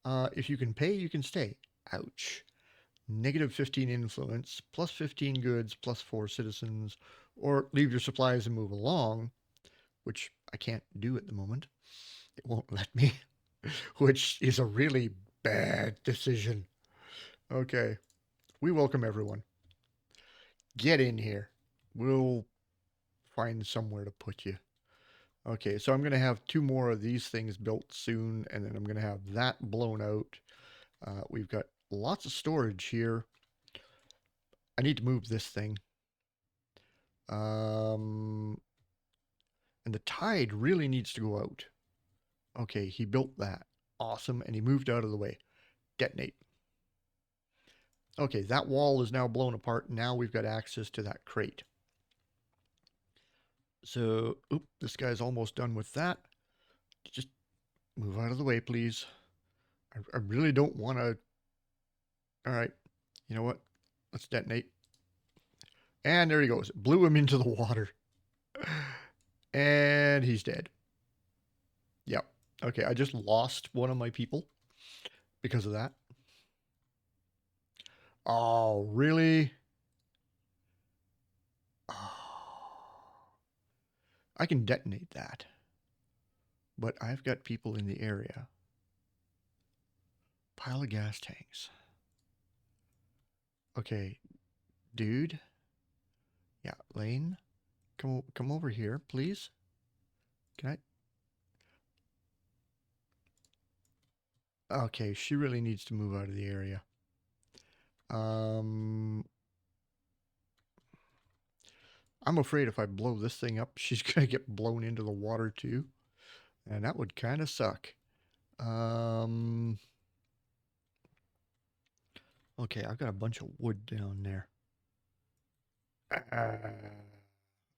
If you can pay, you can stay. Ouch. -15 influence, +15 goods, +4 citizens, or leave your supplies and move along, which I can't do at the moment. It won't let me, which is a really bad decision. Okay, we welcome everyone. Get in here. We'll find somewhere to put you. Okay, so I'm going to have 2 more of these things built soon, and then I'm going to have that blown out. We've got lots of storage here. I need to move this thing. And the tide really needs to go out. Okay, he built that. Awesome. And he moved out of the way. Detonate. Okay, that wall is now blown apart. Now we've got access to that crate. So, this guy's almost done with that. Just move out of the way, please. I really don't want to. All right, you know what? Let's detonate. And there he goes. Blew him into the water. And he's dead. Yep. Okay, I just lost one of my people because of that. Oh, really? Oh, I can detonate that. But I've got people in the area. Pile of gas tanks. Okay, dude. Yeah, Lane. Come over here, please. Can I? Okay, she really needs to move out of the area. I'm afraid if I blow this thing up, she's gonna get blown into the water too. And that would kind of suck. Okay, I've got a bunch of wood down there.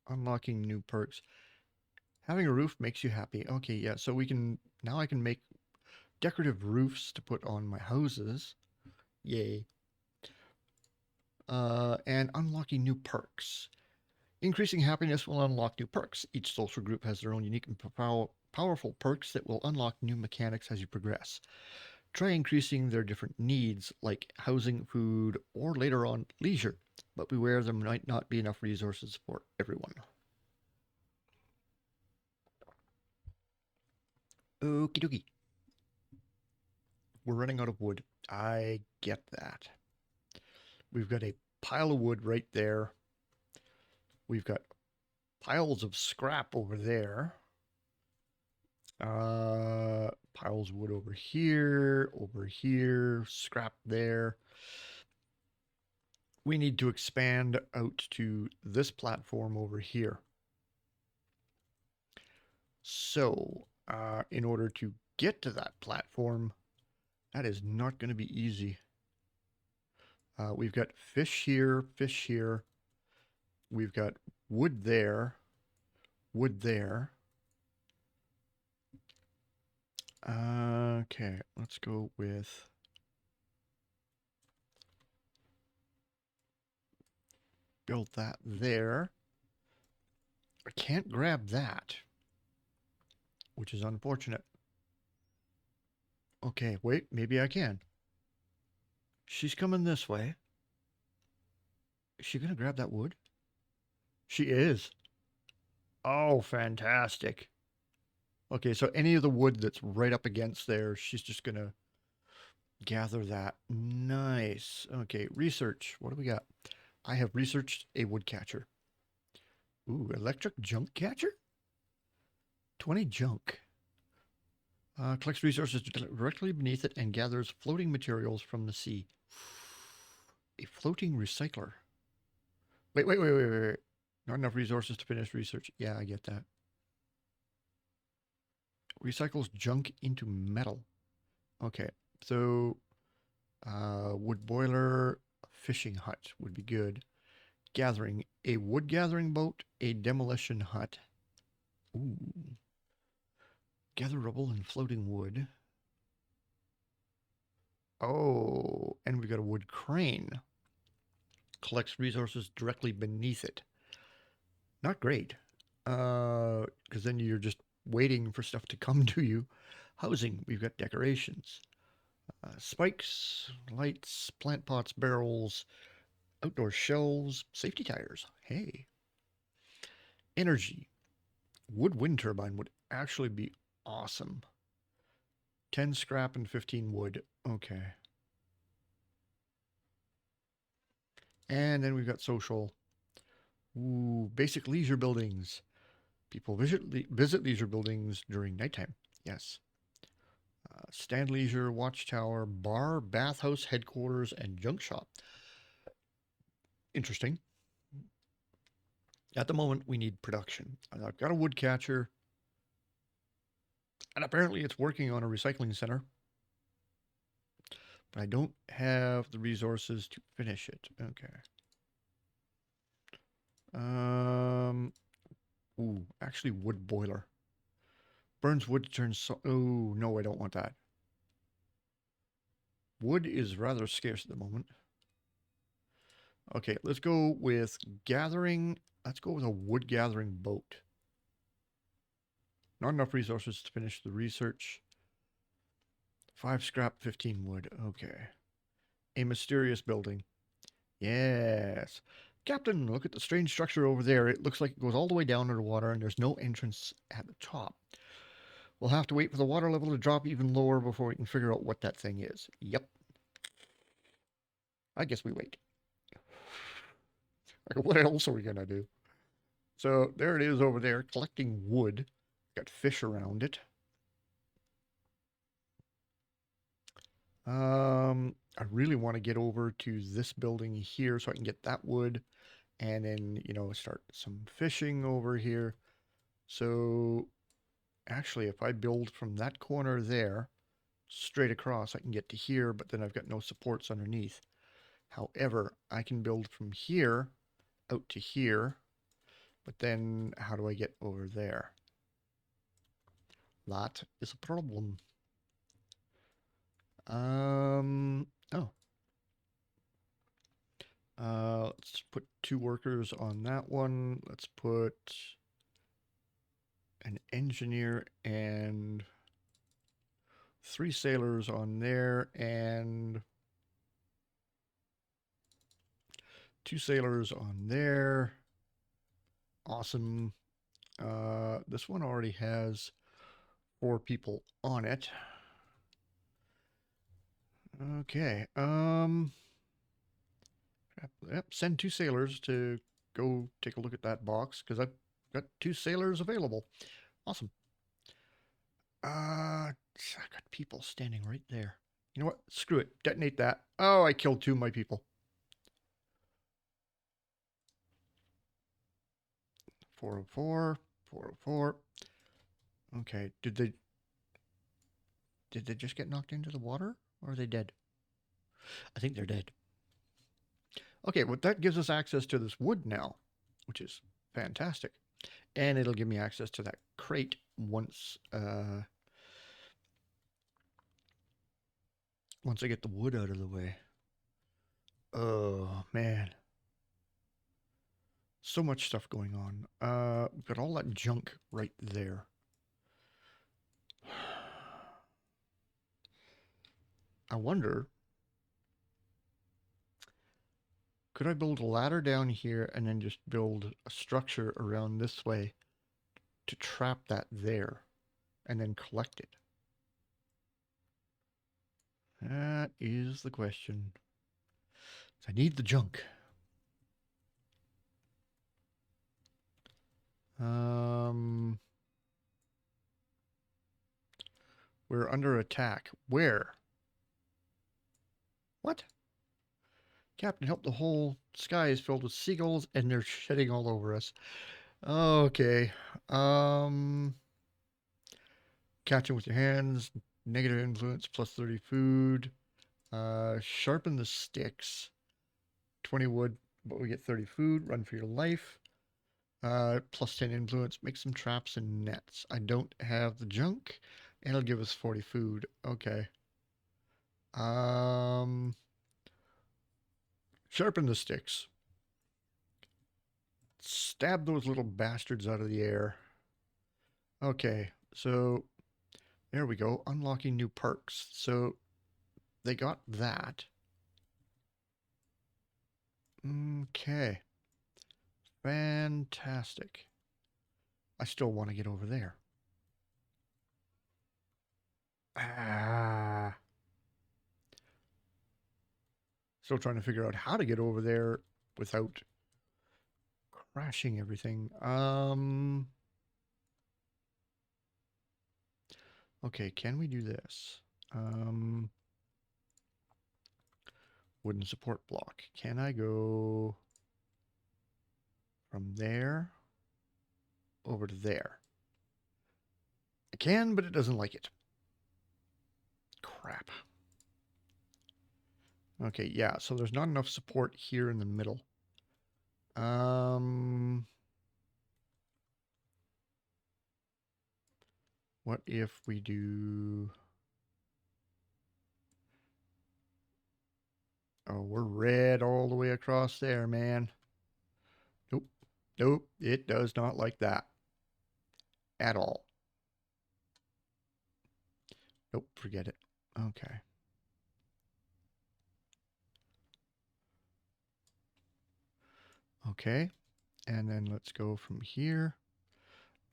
Unlocking new perks. Having a roof makes you happy. Okay, yeah, so we can, now I can make decorative roofs to put on my houses. Yay. And unlocking new perks. Increasing happiness will unlock new perks. Each social group has their own unique and powerful perks that will unlock new mechanics as you progress. Try increasing their different needs, like housing, food, or later on, leisure. But beware there might not be enough resources for everyone. Okie dokie. We're running out of wood. I get that. We've got a pile of wood right there. We've got piles of scrap over there. Piles of wood over here, scrap there. We need to expand out to this platform over here. So, in order to get to that platform, that is not going to be easy. We've got fish here, fish here. We've got wood there, wood there. Okay, let's go with build that there. I can't grab that, which is unfortunate. Okay, wait, maybe I can. She's coming this way. Is she going to grab that wood? She is. Oh, fantastic. Okay, so any of the wood that's right up against there, she's just going to gather that. Nice. Okay, research. What do we got? I have researched a woodcatcher. Ooh, electric junk catcher? 20 junk. Collects resources directly beneath it and gathers floating materials from the sea. A floating recycler. Wait. Not enough resources to finish research. Yeah, I get that. Recycles junk into metal. Okay, so wood boiler, fishing hut would be good. Gathering, a wood gathering boat, a demolition hut. Ooh. Gather rubble and floating wood. Oh, and we got a wood crane. Collects resources directly beneath it. Not great. Because then you're just waiting for stuff to come to you. Housing, we've got decorations. Spikes, lights, plant pots, barrels, outdoor shelves, safety tires. Hey. Energy. Wood wind turbine would actually be awesome. 10 scrap and 15 wood. Okay. And then we've got social. Ooh, basic leisure buildings. People visit leisure buildings during nighttime. Yes. Stand leisure, watchtower, bar, bathhouse, headquarters, and junk shop. Interesting. At the moment, we need production. I've got a wood catcher, and apparently it's working on a recycling center, but I don't have the resources to finish it. Okay. Um, actually wood boiler. Burns wood to turn so... Oh, no, I don't want that. Wood is rather scarce at the moment. Okay, let's go with gathering. Let's go with a wood gathering boat. Not enough resources to finish the research. 5 scrap, 15 wood. Okay. A mysterious building. Yes. Captain, look at the strange structure over there. It looks like it goes all the way down underwater and there's no entrance at the top. We'll have to wait for the water level to drop even lower before we can figure out what that thing is. Yep. I guess we wait. What else are we going to do? So there it is over there, collecting wood. Got fish around it. I really want to get over to this building here so I can get that wood and then, start some fishing over here. So actually, if I build from that corner there straight across, I can get to here, but then I've got no supports underneath. However, I can build from here out to here, but then how do I get over there? That is a problem. Oh. Let's put 2 workers on that one. Let's put an engineer and 3 sailors on there and 2 sailors on there. Awesome. This one already has 4 people on it. Okay. Yep, send 2 sailors to go take a look at that box because I've got 2 sailors available. Awesome. I got people standing right there. You know what? Screw it. Detonate that. Oh, I killed 2 of my people. 404, 404. Okay, did they just get knocked into the water? Or are they dead? I think they're dead. Okay, well that gives us access to this wood now, which is fantastic. And it'll give me access to that crate once I get the wood out of the way. Oh man. So much stuff going on. We've got all that junk right there. I wonder, could I build a ladder down here and then just build a structure around this way to trap that there and then collect it? That is the question. I need the junk. We're under attack. Where? What? Captain, help, the whole sky is filled with seagulls and they're shedding all over us. Okay. Catching with your hands. Negative influence, plus 30 food. Sharpen the sticks. 20 wood, but we get 30 food. Run for your life. Plus 10 influence. Make some traps and nets. I don't have the junk. And it'll give us 40 food. Okay. Sharpen the sticks. Stab those little bastards out of the air. Okay, so there we go. Unlocking new perks. So they got that. Okay. Fantastic. I still want to get over there. Ah. Still trying to figure out how to get over there without crashing everything. Okay, can we do this? Wooden support block. Can I go from there over to there. I can, but it doesn't like it. Crap. Okay, yeah, so there's not enough support here in the middle. What if we do... Oh, we're red all the way across there, man. Nope. Nope, it does not like that. At all. Nope, forget it. Okay. Okay, and then let's go from here.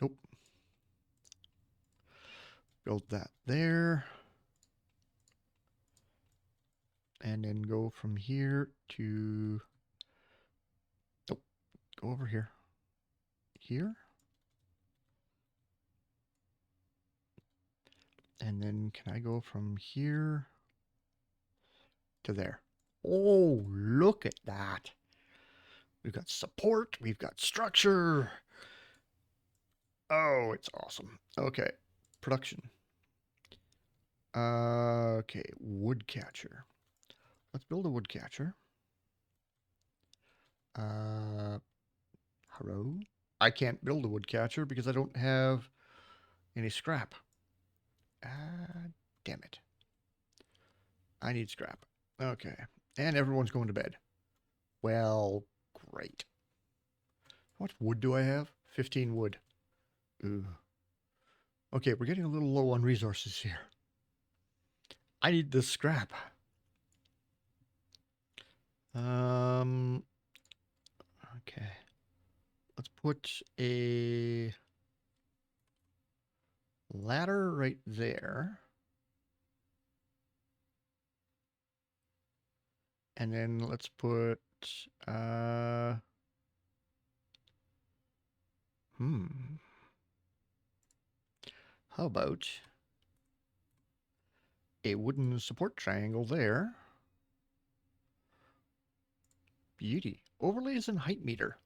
Nope. Build that there. And then go from here to... Nope, go over here. Here. And then can I go from here to there? Oh, look at that. We've got support. We've got structure. Oh, it's awesome. Okay, production. Okay, woodcatcher. Let's build a woodcatcher. Hello? I can't build a woodcatcher because I don't have any scrap. Damn it. I need scrap. Okay. And everyone's going to bed. Well, great. How much wood do I have? 15 wood. Ooh. Okay, we're getting a little low on resources here. I need this scrap. Okay. Let's put a ladder right there. And then let's put, how about a wooden support triangle there? Beauty. Overlays and height meter.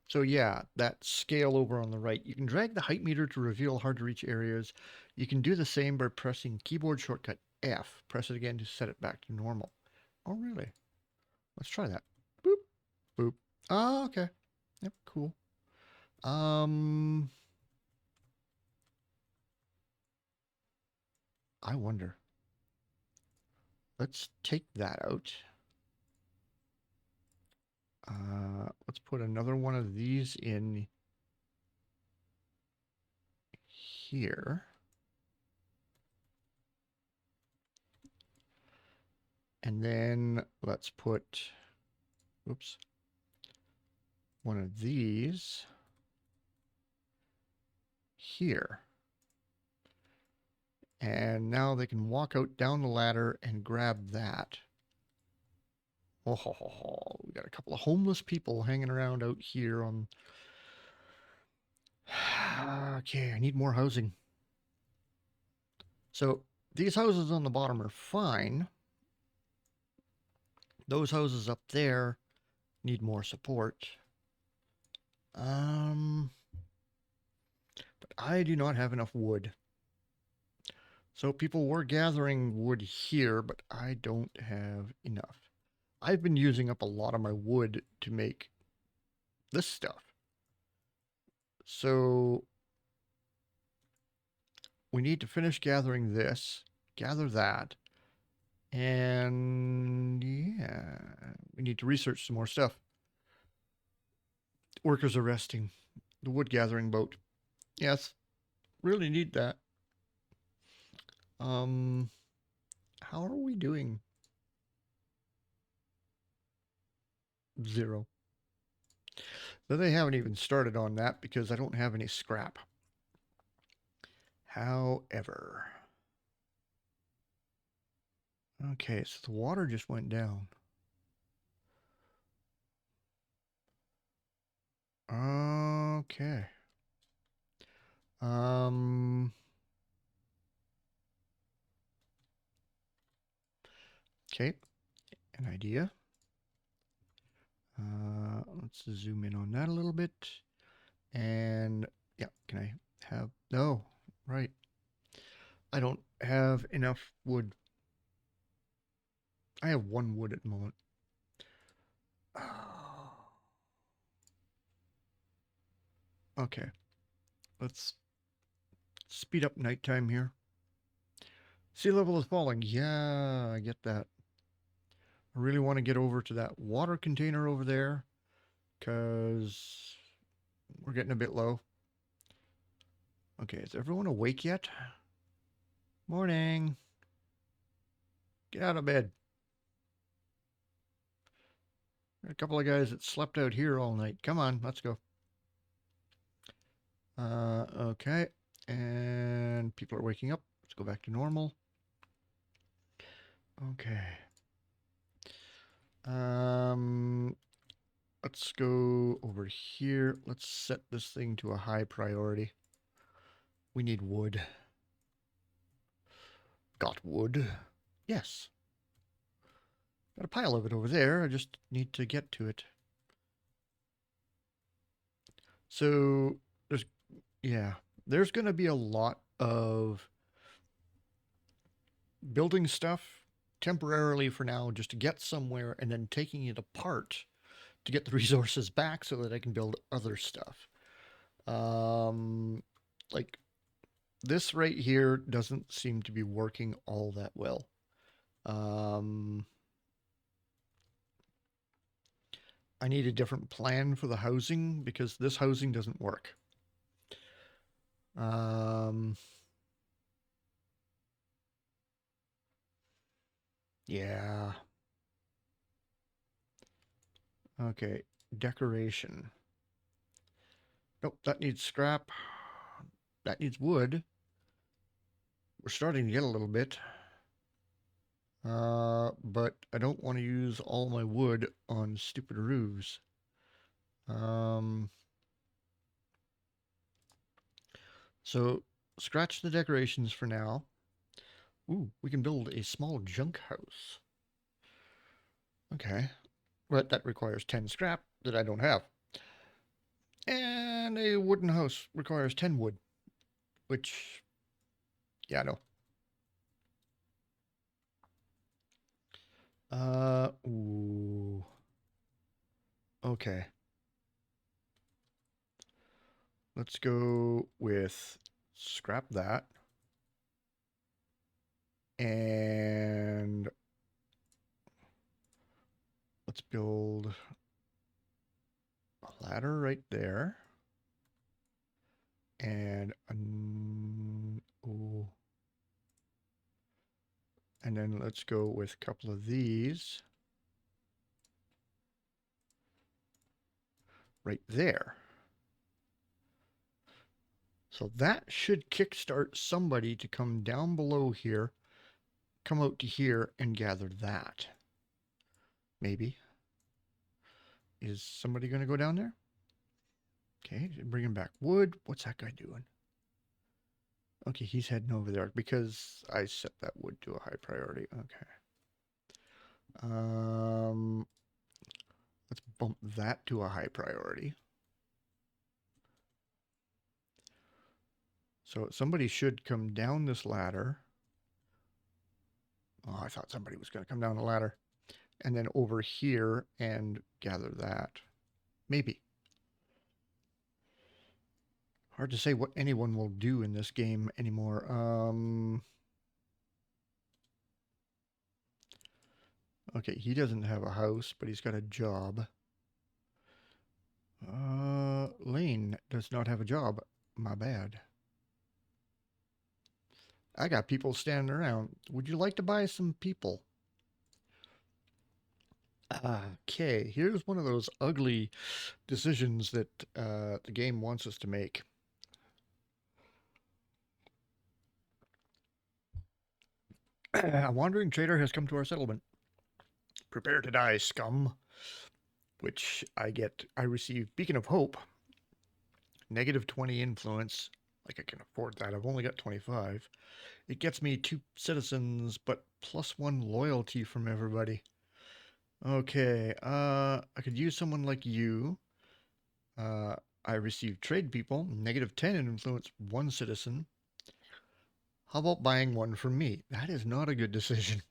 So yeah, that scale over on the right, you can drag the height meter to reveal hard to reach areas. You can do the same by pressing keyboard shortcut F. Press it again to set it back to normal. Oh, really? Let's try that. Boop, boop. Oh, okay. Yep, cool. I wonder. Let's take that out. Let's put another one of these in here. And then let's put, oops, one of these here. And now they can walk out down the ladder and grab that. Oh, we got a couple of homeless people hanging around out here on... Okay, I need more housing. So these houses on the bottom are fine. Those houses up there need more support. But I do not have enough wood. So people were gathering wood here, but I don't have enough. I've been using up a lot of my wood to make this stuff. So we need to finish gathering this, gather that, and yeah, we need to research some more stuff. Workers are resting. The wood gathering boat. Yes, really need that. How are we doing? 0. But they haven't even started on that because I don't have any scrap. However, okay, so the water just went down. Okay. Okay, an idea. Let's zoom in on that a little bit. And yeah, can I have, no, right. I don't have enough wood. I have one wood at the moment. Okay, let's speed up nighttime here. Sea level is falling. Yeah, I get that. I really want to get over to that water container over there because we're getting a bit low. Okay, is everyone awake yet? Morning. Get out of bed. A couple of guys that slept out here all night. Come on, let's go. Okay. And people are waking up. Let's go back to normal. Okay. Let's go over here. Let's set this thing to a high priority. We need wood. Got wood. Yes. Got a pile of it over there. I just need to get to it. So there's going to be a lot of building stuff temporarily for now just to get somewhere and then taking it apart to get the resources back so that I can build other stuff. Like this right here doesn't seem to be working all that well. I need a different plan for the housing because this housing doesn't work. Yeah. Okay, decoration. Nope, that needs scrap. That needs wood. We're starting to get a little bit. But I don't want to use all my wood on stupid roofs. So scratch the decorations for now. Ooh, we can build a small junk house. Okay, but that requires 10 scrap that I don't have. And a wooden house requires 10 wood, which, yeah, no. Ooh. Okay. Let's go with scrap that. And let's build a ladder right there. And ooh. And then let's go with a couple of these right there. So that should kickstart somebody to come down below here, come out to here and gather that. Maybe. Is somebody going to go down there? Okay, bringing back wood. What's that guy doing? Okay, he's heading over there because I set that wood to a high priority. Okay. Let's bump that to a high priority. So somebody should come down this ladder. Oh, I thought somebody was going to come down the ladder. And then over here and gather that. Maybe. Hard to say what anyone will do in this game anymore. Okay, he doesn't have a house, but he's got a job. Lane does not have a job. My bad. I got people standing around. Would you like to buy some people? Okay, here's one of those ugly decisions that the game wants us to make. A wandering trader has come to our settlement. Prepare to die, scum. Which I receive Beacon of Hope. Negative 20 influence. Like I can afford that. I've only got 25. It gets me 2 citizens, but +1 loyalty from everybody. Okay, I could use someone like you. Uh, I received trade people, -10 and influence one citizen. How about buying one from me? That is not a good decision.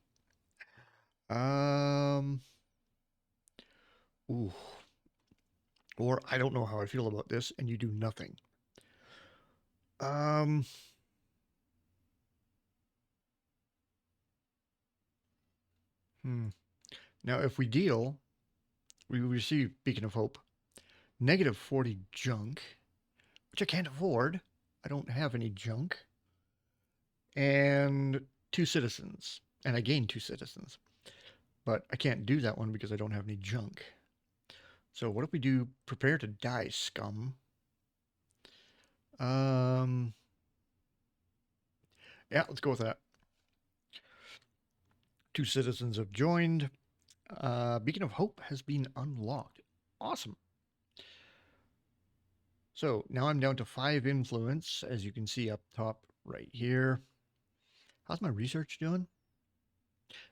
Um, ooh. Or I don't know how I feel about this, and you do nothing. Um, Now if we deal, we receive Beacon of Hope, -40 junk, which I can't afford. I don't have any junk. And 2 citizens. And I gain 2 citizens. But I can't do that one because I don't have any junk. So what if we do prepare to die, scum? Um, yeah, let's go with that. 2 citizens have joined. Beacon of Hope has been unlocked. Awesome. So now I'm down to 5 influence, as you can see up top right here. How's my research doing?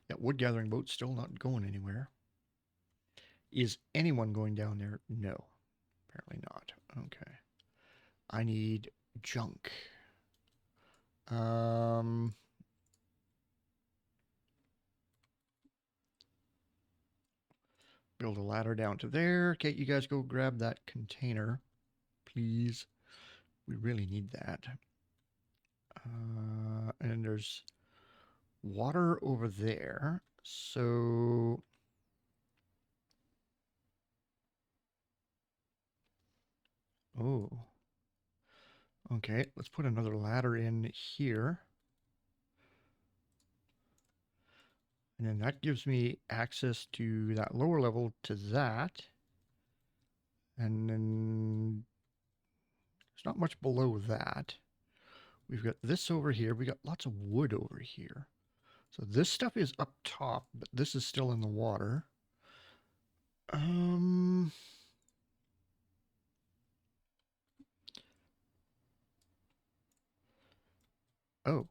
That wood gathering boat's still not going anywhere. Is anyone going down there? No, apparently not. Okay. I need junk. Um, Build a ladder down to there. Okay, you guys go grab that container, please. We really need that. And there's water over there. So, oh, okay. Let's put another ladder in here. And then that gives me access to that lower level to that. And then there's not much below that. We've got this over here. We got lots of wood over here. So this stuff is up top, but this is still in the water. Um, oh,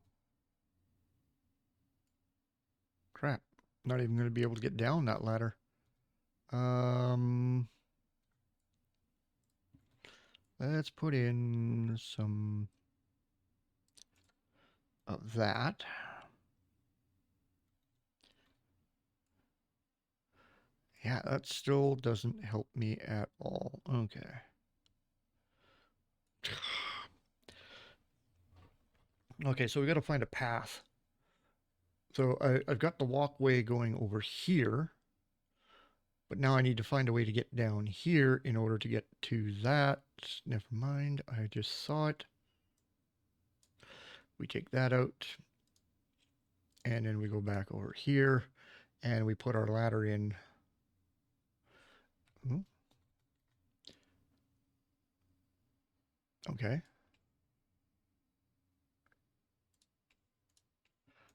crap. Not even going to be able to get down that ladder. Um, let's put in some of that. Yeah, that still doesn't help me at all. Okay. Okay, so we got to find a path. So I've got the walkway going over here, but now I need to find a way to get down here in order to get to that. Never mind, I just saw it. We take that out, and then we go back over here, and we put our ladder in. Okay,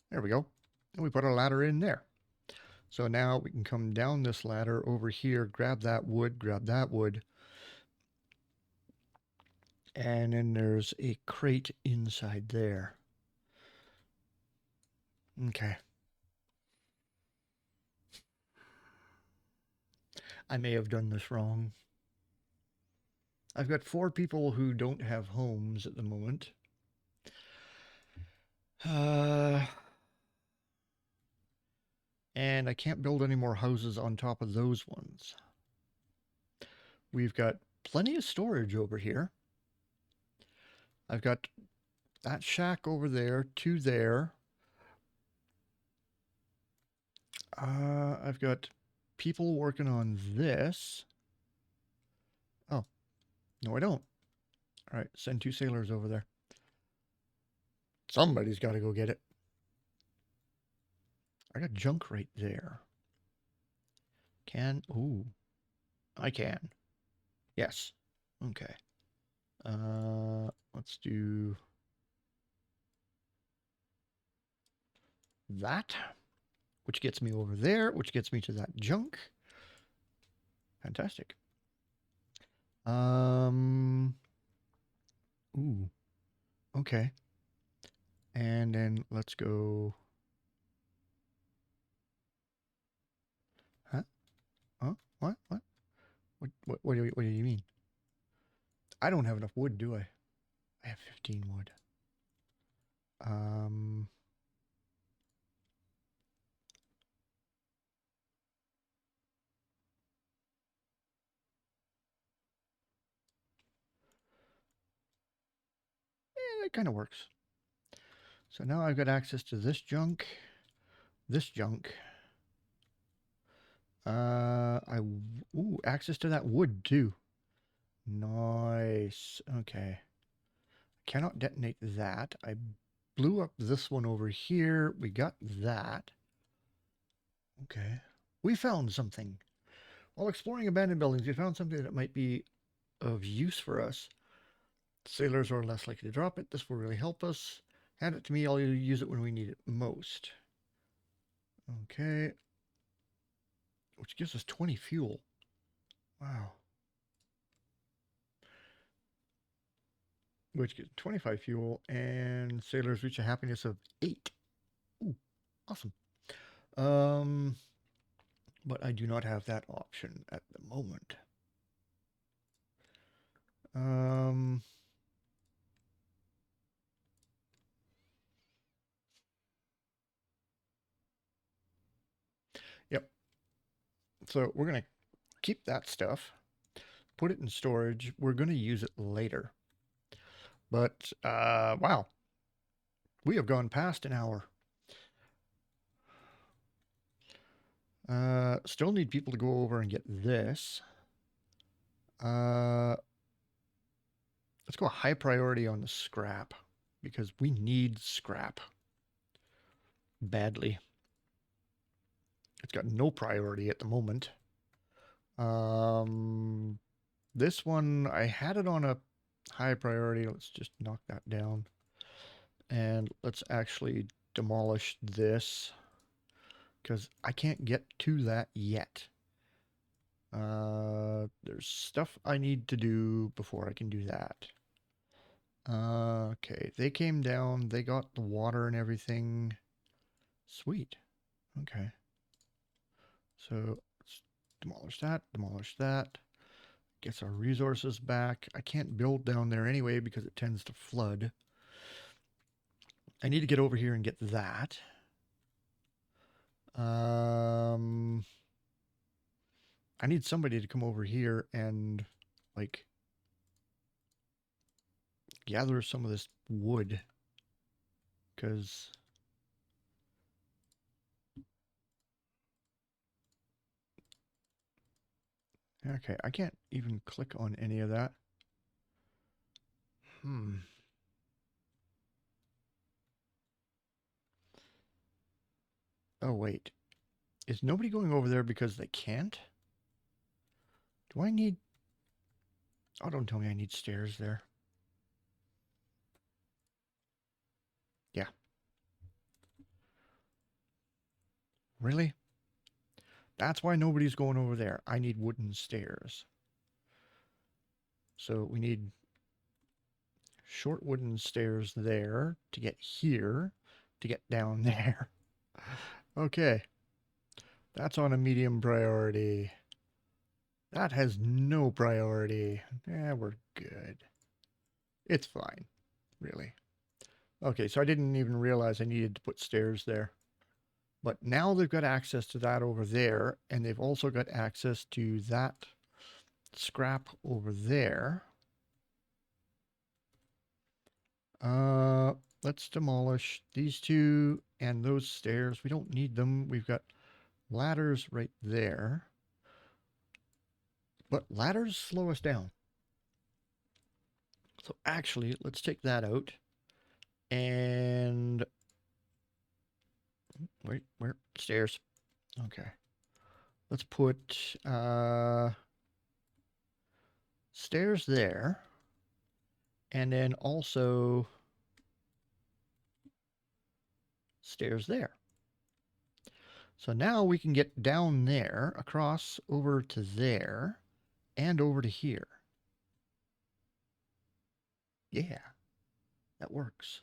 there we go. And we put our ladder in there. So now we can come down this ladder over here, grab that wood, and then there's a crate inside there. Okay. I may have done this wrong. I've got 4 people who don't have homes at the moment. Uh, and I can't build any more houses on top of those ones. We've got plenty of storage over here. I've got that shack over there, 2 there. I've got people working on this. Oh, no, I don't. All right, send 2 sailors over there. Somebody's got to go get it. I got junk right there. Ooh, I can. Yes. Okay. Let's do that, which gets me over there, which gets me to that junk. Fantastic. Ooh, okay. And then let's go. Huh? What? What do you mean? I don't have enough wood, do I? I have 15 wood. Um, It kind of works. So now I've got access to this junk, this junk. Access to that wood too. Nice. Okay. Cannot detonate that. I blew up this one over here. We got that. Okay. We found something. While exploring abandoned buildings, we found something that might be of use for us. Sailors are less likely to drop it. This will really help us. Hand it to me. I'll use it when we need it most. Okay. Which gives us 20 fuel. Wow. Which gives 25 fuel, and sailors reach a happiness of 8. Ooh, awesome. Um, but I do not have that option at the moment. Um, yep. So we're going to keep that stuff, put it in storage. We're going to use it later. But, wow. We have gone past an hour. Still need people to go over and get this. Let's go high priority on the scrap because we need scrap badly. It's got no priority at the moment. This one, I had it on a high priority. Let's just knock that down. And let's actually demolish this because I can't get to that yet. There's stuff I need to do before I can do that. Okay, they came down. They got the water and everything. Sweet. Okay. So let's demolish that, demolish that. Gets our resources back. I can't build down there anyway because it tends to flood. I need to get over here and get that. I need somebody to come over here and like gather some of this wood because okay, I can't even click on any of that. Oh wait, is nobody going over there because they can't? Do I need? Oh, don't tell me I need stairs there. Yeah. Really? That's why nobody's going over there. I need wooden stairs. So we need short wooden stairs there to get here, to get down there. Okay. That's on a medium priority. That has no priority. Yeah, we're good. It's fine, really. Okay, so I didn't even realize I needed to put stairs there. But now they've got access to that over there, and they've also got access to that scrap over there. Let's demolish these two and those stairs. We don't need them. We've got ladders right there. But ladders slow us down. So actually, let's take that out. And wait, where? Stairs. Okay. Let's put stairs there. And then also stairs there. So now we can get down there, across over to there, and over to here. Yeah, that works.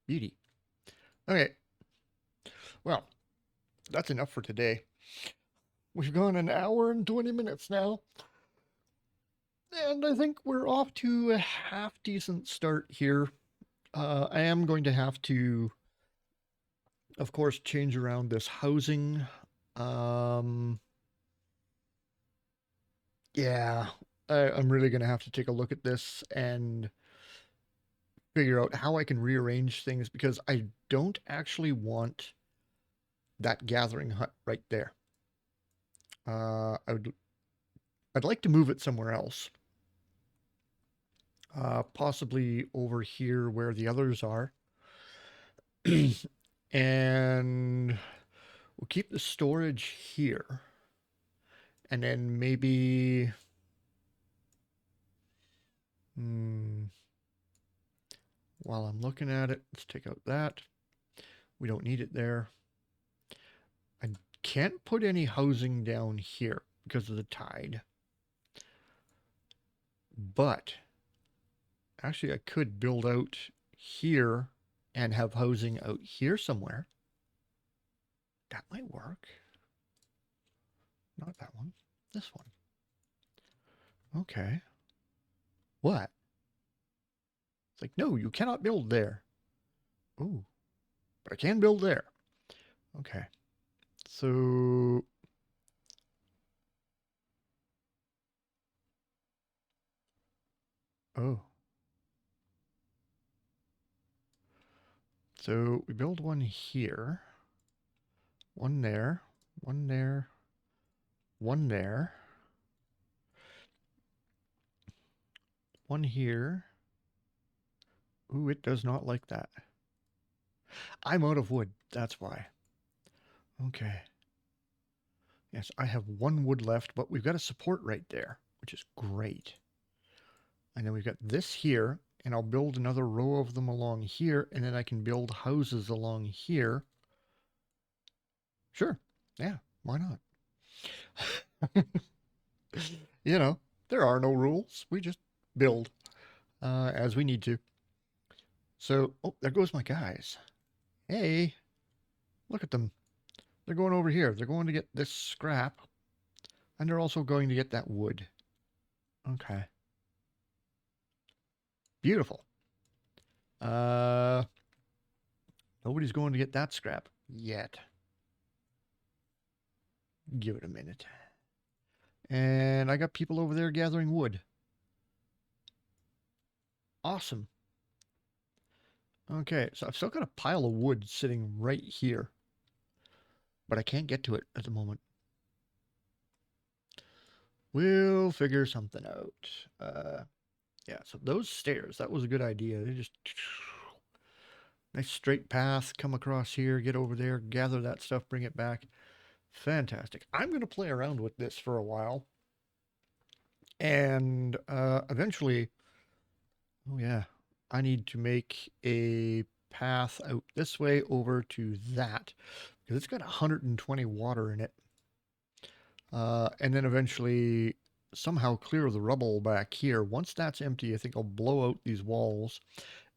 Beauty. Okay. Well, that's enough for today. We've gone an hour and 20 minutes now. And I think we're off to a half decent start here. I am going to have to, of course, change around this housing. Um, yeah, I'm really going to have to take a look at this and figure out how I can rearrange things because I don't actually want that gathering hut right there. I'd like to move it somewhere else, possibly over here where the others are, and we'll keep the storage here, and then maybe. Hmm, while I'm looking at it, let's take out that. We don't need it there. I can't put any housing down here because of the tide. But actually, I could build out here and have housing out here somewhere. That might work. Not that one. This one. Okay. What? It's like, no, you cannot build there. Ooh, but I can build there. Okay. So, oh. So we build one here, one there, one there, one there, one here. Ooh, it does not like that. I'm out of wood. That's why. Okay. Yes, I have one wood left, but we've got a support right there, which is great. And then we've got this here, and I'll build another row of them along here, and then I can build houses along here. Sure. Yeah, why not? You know, there are no rules. We just build as we need to. So, oh, there goes my guys. Hey, look at them. They're going over here. They're going to get this scrap, and they're also going to get that wood. Okay. Beautiful. Uh, nobody's going to get that scrap yet. Give it a minute. And I got people over there gathering wood. Awesome. Okay, so I've still got a pile of wood sitting right here, but I can't get to it at the moment. We'll figure something out. Yeah, so those stairs, that was a good idea. They just nice straight path, come across here, get over there, gather that stuff, bring it back. Fantastic. I'm going to play around with this for a while. And eventually, oh yeah, I need to make a path out this way over to that because it's got 120 water in it. And then eventually somehow clear the rubble back here. Once that's empty, I think I'll blow out these walls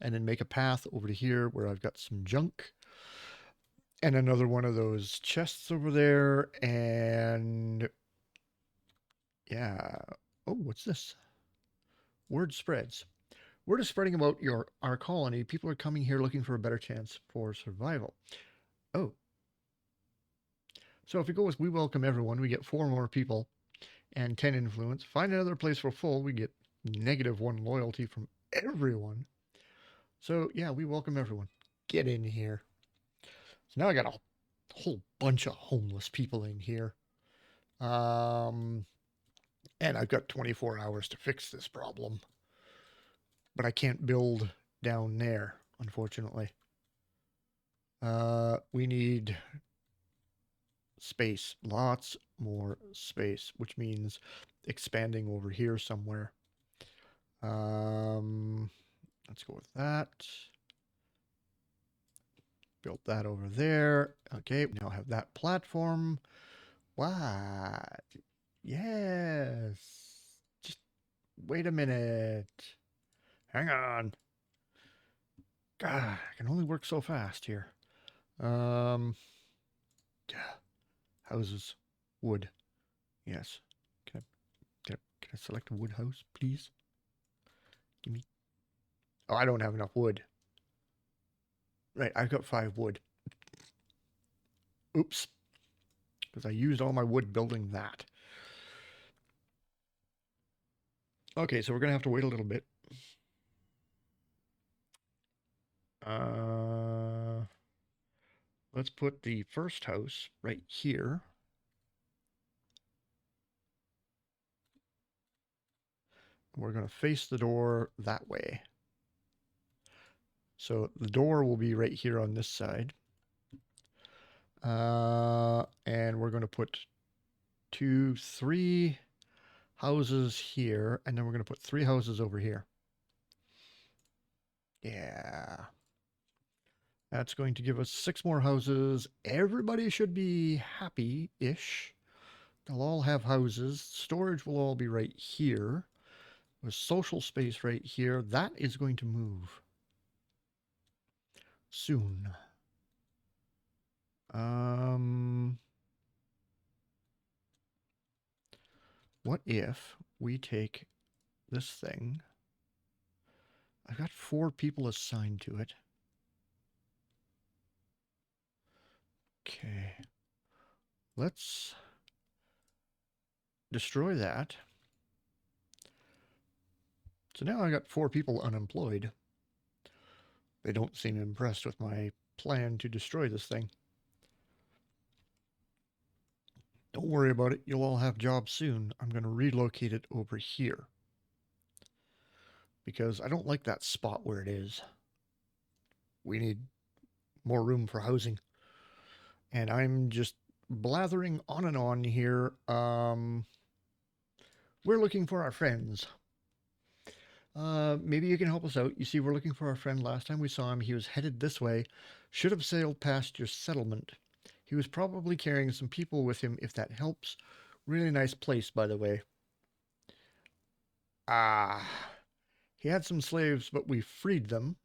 and then make a path over to here where I've got some junk and another one of those chests over there. And yeah. Oh, what's this? Word spreads. Word is spreading about our colony. People are coming here looking for a better chance for survival. Oh. So if we go with we welcome everyone, we get 4 more people and 10 influence. Find another place for full, we get -1 loyalty from everyone. So yeah, we welcome everyone. Get in here. So now I got a whole bunch of homeless people in here. And I've got 24 hours to fix this problem. But I can't build down there, unfortunately. We need space, lots more space, which means expanding over here somewhere. Let's go with that. Built that over there. Okay, we now have that platform. What? Yes. Just wait a minute. Hang on. God, I can only work so fast here. Yeah. Houses. Wood. Yes. Can can I select a wood house, please? Give me. Oh, I don't have enough wood. Right, I've got 5 wood. Oops. Because I used all my wood building that. Okay, so we're going to have to wait a little bit. Let's put the first house right here. We're going to face the door that way. So the door will be right here on this side. And we're going to put 2, 3 houses here, and then we're going to put 3 houses over here. Yeah. That's going to give us 6 more houses. Everybody should be happy-ish. They'll all have houses. Storage will all be right here. With social space right here. That is going to move soon. What if we take this thing? I've got 4 people assigned to it. Okay. Let's destroy that. So now I got 4 people unemployed. They don't seem impressed with my plan to destroy this thing. Don't worry about it. You'll all have jobs soon. I'm going to relocate it over here. Because I don't like that spot where it is. We need more room for housing. And I'm just blathering on and on here. We're looking for our friends. Maybe you can help us out. You see, we're looking for our friend. Last time we saw him, he was headed this way. Should have sailed past your settlement. He was probably carrying some people with him, if that helps. Really nice place, by the way. Ah, he had some slaves, but we freed them.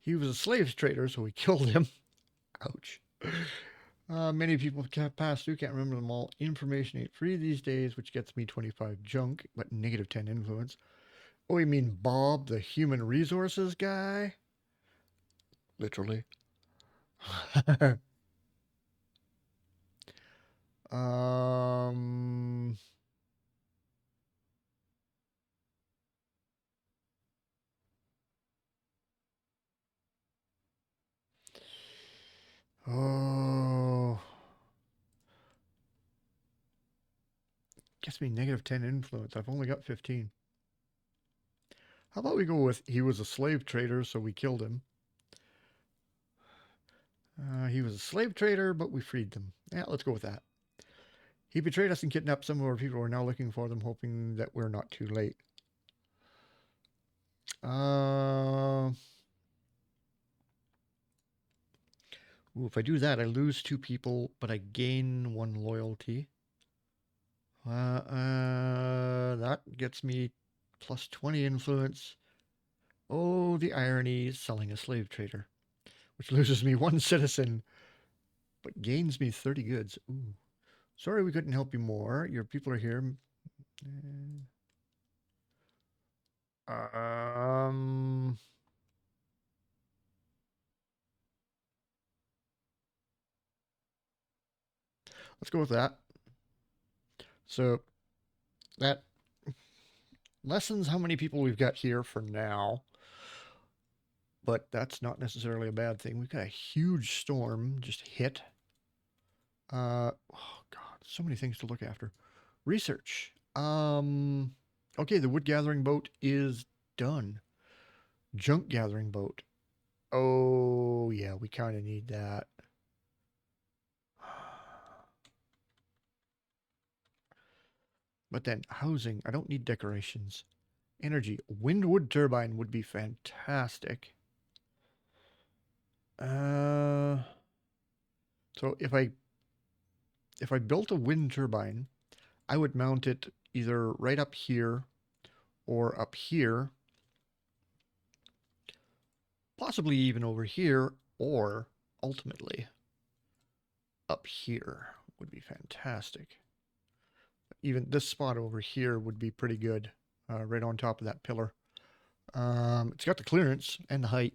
He was a slaves trader, so we killed him. Ouch. Many people pass through, can't remember them all. Information ain't free these days, which gets me 25 junk, but negative 10 influence. Oh, you mean Bob, the human resources guy? Literally. um... Oh... Gets me negative 10 influence. I've only got 15. How about we go with he was a slave trader, so we killed him. He was a slave trader, but we freed them. Yeah, let's go with that. He betrayed us and kidnapped some of our people. We're now looking for them, hoping that we're not too late. Ooh, if I do that, I lose 2 people, but I gain 1 loyalty. That gets me plus 20 influence. Oh, the irony is selling a slave trader, which loses me 1 citizen, but gains me 30 goods. Ooh. Sorry we couldn't help you more. Your people are here. Um, let's go with that. So that lessens how many people we've got here for now. But that's not necessarily a bad thing. We've got a huge storm just hit. Oh God, so many things to look after. Research. Okay, the wood gathering boat is done. Junk gathering boat. Oh yeah, we kind of need that. But then housing, I don't need decorations. Energy, wind wood turbine would be fantastic. So if I built a wind turbine, I would mount it either right up here or up here, possibly even over here, or ultimately up here would be fantastic. even this spot over here would be pretty good, right on top of that pillar. It's got the clearance and the height.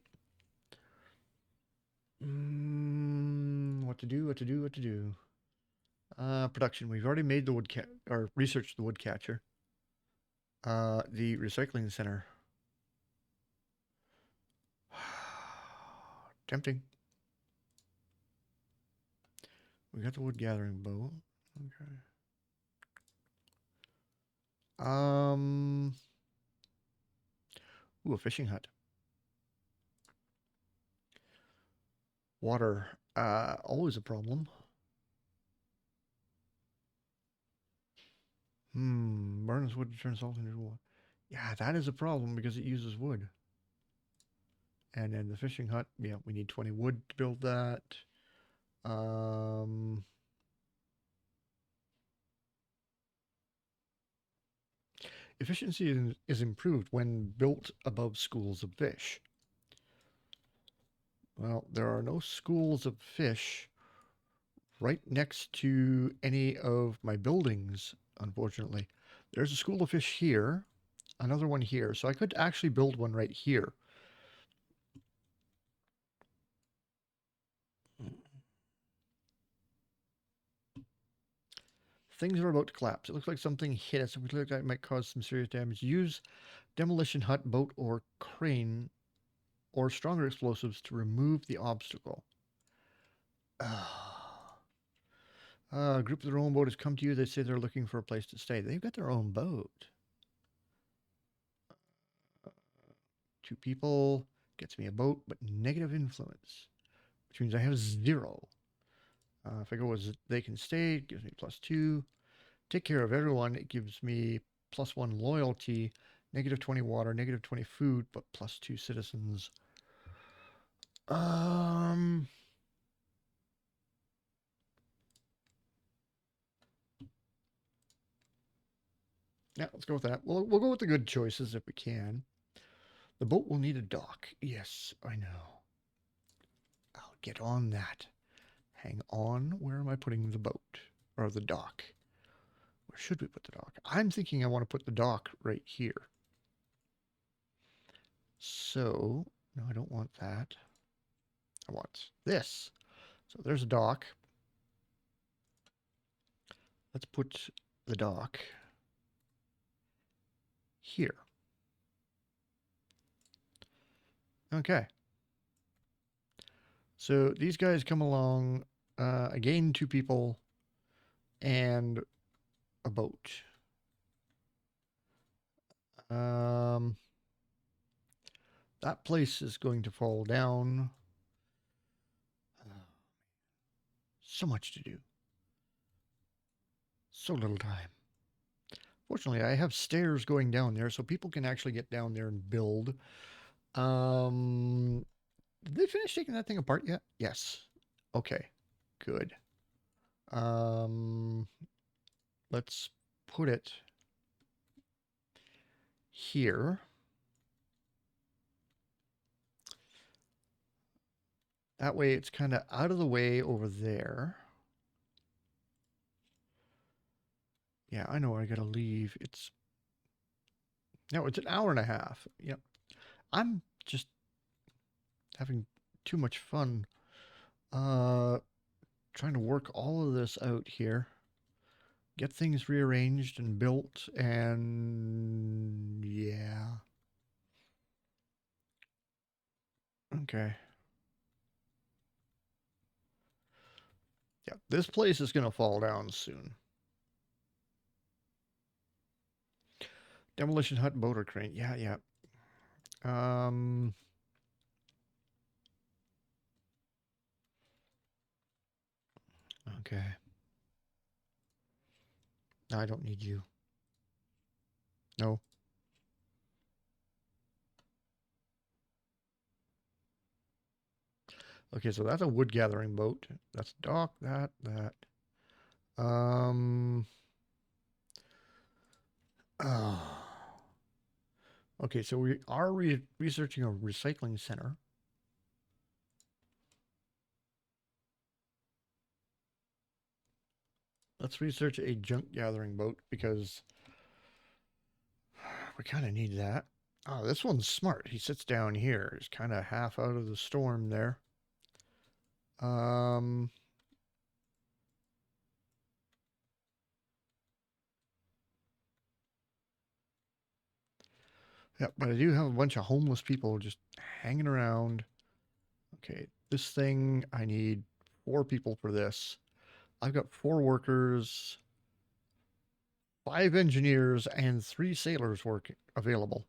What to do? What to do? What to do? Production. We've already made the or researched the wood catcher. The recycling center. Tempting. We got the wood gathering bow. Okay. Ooh, a fishing hut. Water. Always a problem. Burns wood to turn salt into wood. Yeah, that is a problem because it uses wood. And then the fishing hut, yeah, we need 20 wood to build that. Efficiency is improved when built above schools of fish. Well, there are no schools of fish right next to any of my buildings, unfortunately. There's a school of fish here, another one here, so I could actually build one right here. Things are about to collapse. It looks like something hit us. If we look like it might cause some serious damage. Use demolition hut, boat, or crane, or stronger explosives to remove the obstacle. A group of their own boat has come to you. They say they're looking for a place to stay. They've got their own boat. 2 people gets me a boat, but negative influence, which means I have 0. If I go as they can stay, it gives me +2. Take care of everyone. It gives me +1 loyalty, -20 water, -20 food, but +2 citizens. Yeah, let's go with that. We'll go with the good choices if we can. The boat will need a dock. Yes, I know. I'll get on that. Hang on. Where am I putting the boat? Or the dock? Where should we put the dock? I'm thinking I want to put the dock right here. So, no, I don't want that. I want this. So there's a dock. Let's put the dock here. Okay. So these guys come along, again, 2 people and a boat. That place is going to fall down. So much to do. So little time. Fortunately, I have stairs going down there, so people can actually get down there and build. Did they finish taking that thing apart yet? Yes. Okay. Good. Let's put it here. That way it's kind of out of the way over there. Yeah, I know I gotta leave. It's an hour and a half. Yep. I'm just having too much fun trying to work all of this out here. Get things rearranged and built, and yeah. Okay. Yeah, this place is gonna fall down soon. Demolition hut, boat, or crane. Yeah, yeah. Okay. I don't need you. No. Okay, so that's a wood gathering boat. That's dock, that. Oh. Okay, so we are researching a recycling center. let's research a junk gathering boat because we kind of need that. Oh, this one's smart. He sits down here. He's kind of half out of the storm there. Um, yeah, but I do have a bunch of homeless people just hanging around. Okay, this thing, I need 4 people for this. I've got 4 workers, 5 engineers, and 3 sailors work available.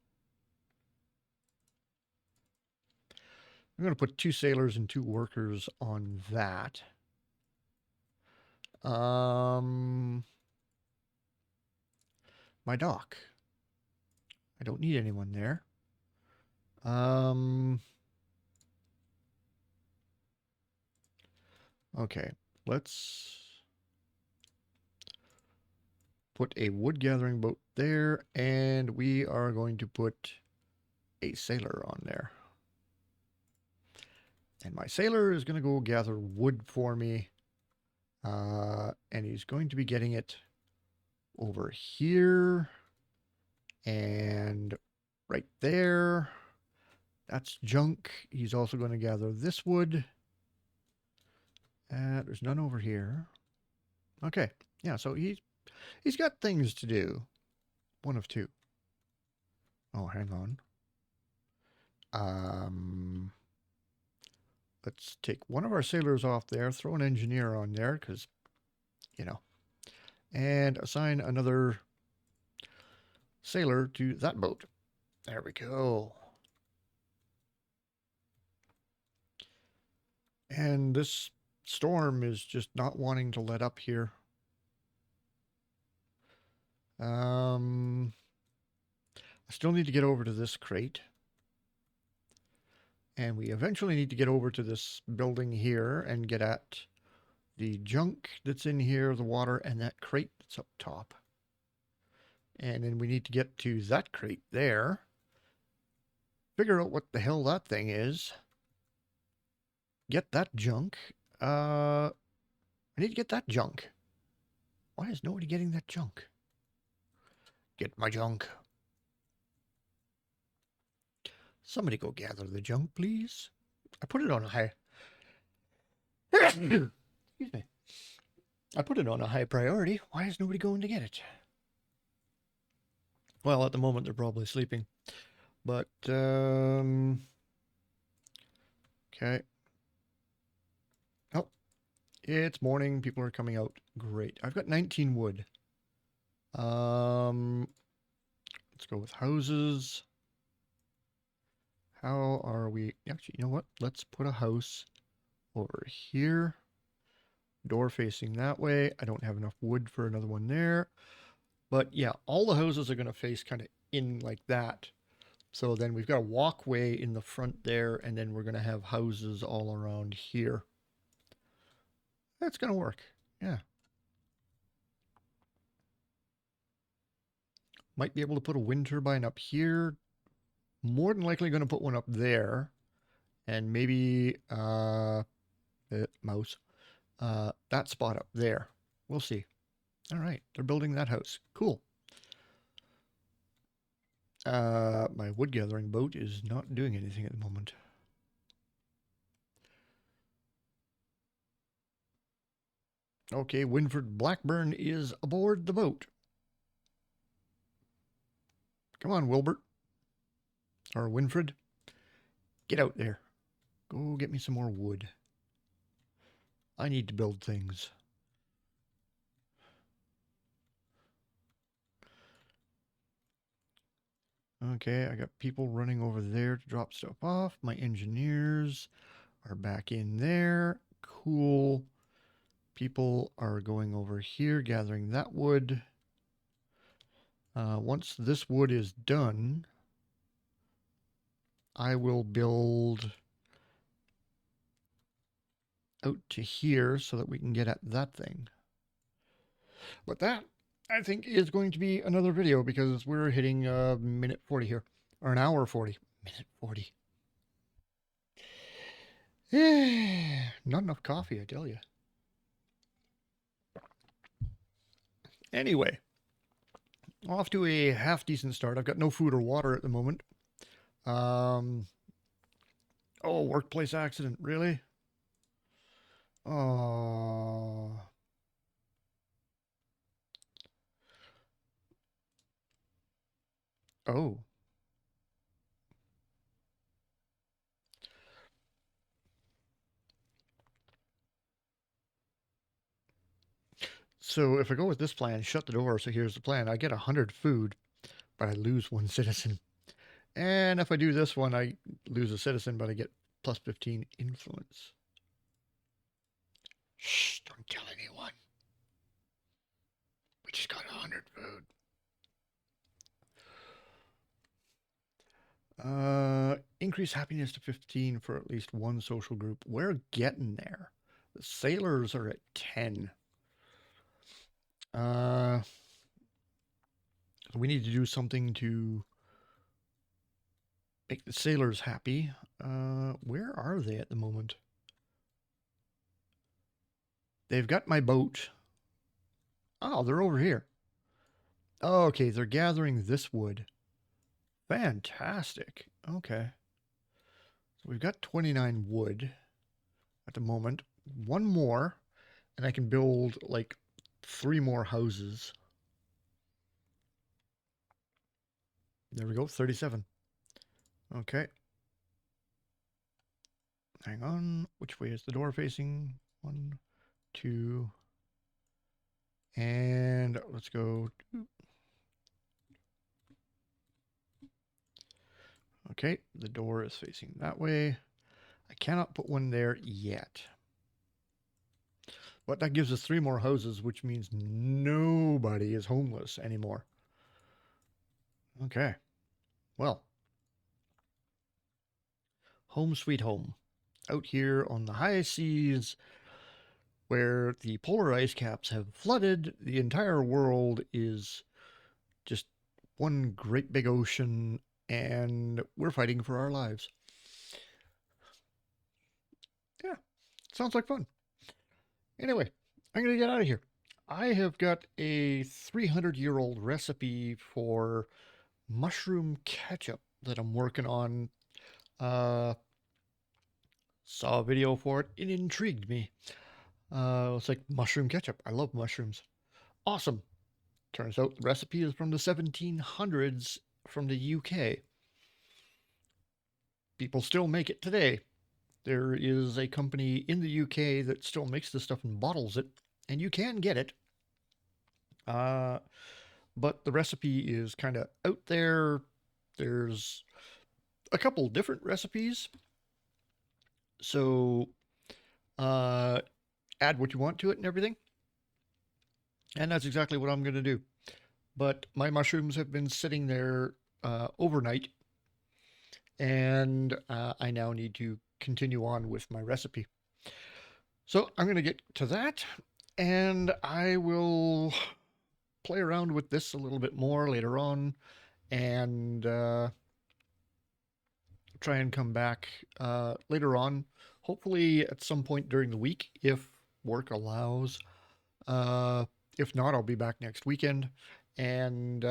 I'm going to put 2 sailors and 2 workers on that. My dock. I don't need anyone there. Okay, let's put a wood gathering boat there, and we are going to put a sailor on there. And my sailor is going to go gather wood for me. And he's going to be getting it over here and right there. That's junk. He's also going to gather this wood. There's none over here. Okay. Yeah, so he's got things to do. One of 2. Oh, hang on. Let's take one of our sailors off there, throw an engineer on there, because, you know, and assign another sailor to that boat. There we go. And this storm is just not wanting to let up here. I still need to get over to this crate. And we eventually need to get over to this building here and get at the junk that's in here, the water, and that crate that's up top. And then we need to get to that crate there. Figure out what the hell that thing is. Get that junk. I need to get that junk. Why is nobody getting that junk? Get my junk. Somebody go gather the junk, please. I put it on a high... Excuse me. I put it on a high priority. Why is nobody going to get it? Well, at the moment, they're probably sleeping. But, okay. Oh, it's morning. People are coming out. Great. I've got 19 wood. Let's go with houses. How are we? Actually, you know what? Let's put a house over here. Door facing that way. I don't have enough wood for another one there. But yeah, all the houses are going to face kind of in like that. So then we've got a walkway in the front there, and then we're going to have houses all around here. That's going to work. Yeah. Might be able to put a wind turbine up here. More than likely going to put one up there. And maybe, mouse, that spot up there. We'll see. All right, they're building that house. Cool. My wood gathering boat is not doing anything at the moment. Okay, Winford Blackburn is aboard the boat. Come on, Wilbert. Or Winfred. Get out there. Go get me some more wood. I need to build things. Okay, I got people running over there to drop stuff off. My engineers are back in there. Cool. People are going over here, gathering that wood. Once this wood is done, I will build out to here so that we can get at that thing. But that, I think, is going to be another video because we're hitting minute 40 here. Or an hour 40. Minute 40. Not enough coffee, I tell you. Anyway, off to a half decent start. I've got no food or water at the moment. Um, oh, workplace accident, really? Oh, oh. So if I go with this plan, shut the door. So here's the plan: I get 100 food, but I lose one citizen. And if I do this one, I lose a citizen, but I get plus 15 influence. Shh! Don't tell anyone. We just got 100 food. Increase happiness to 15 for at least one social group. We're getting there. The sailors are at 10. Uh, so we need to do something to make the sailors happy. Where are they at the moment? They've got my boat. Oh, they're over here. Oh, okay, they're gathering this wood. Fantastic. Okay. So we've got 29 wood at the moment. One more, and I can build like 3 more houses. There we go, 37. Okay. Hang on. Which way is the door facing? 1, 2, and let's go. Okay, the door is facing that way. I cannot put one there yet. But that gives us 3 more houses, which means nobody is homeless anymore. Okay. Well, home sweet home. Out here on the high seas where the polar ice caps have flooded, the entire world is just one great big ocean, and we're fighting for our lives. Yeah, sounds like fun. Anyway, I'm going to get out of here. I have got a 300-year-old recipe for mushroom ketchup that I'm working on. Uh, saw a video for it. It intrigued me. It's like mushroom ketchup. I love mushrooms. Awesome. Turns out the recipe is from the 1700s from the UK. People still make it today. There is a company in the UK that still makes this stuff and bottles it, and you can get it. Uh, but the recipe is kind of out there. There's a couple different recipes. So uh, add what you want to it and everything. And that's exactly what I'm going to do. But my mushrooms have been sitting there overnight, and I now need to continue on with my recipe. So I'm going to get to that, and I will play around with this a little bit more later on, and try and come back later on, hopefully at some point during the week if work allows. Uh, if not, I'll be back next weekend, and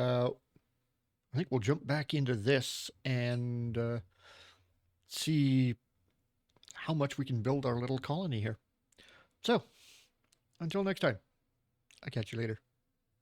I think we'll jump back into this and see how much we can build our little colony here. So, until next time, I'll catch you later.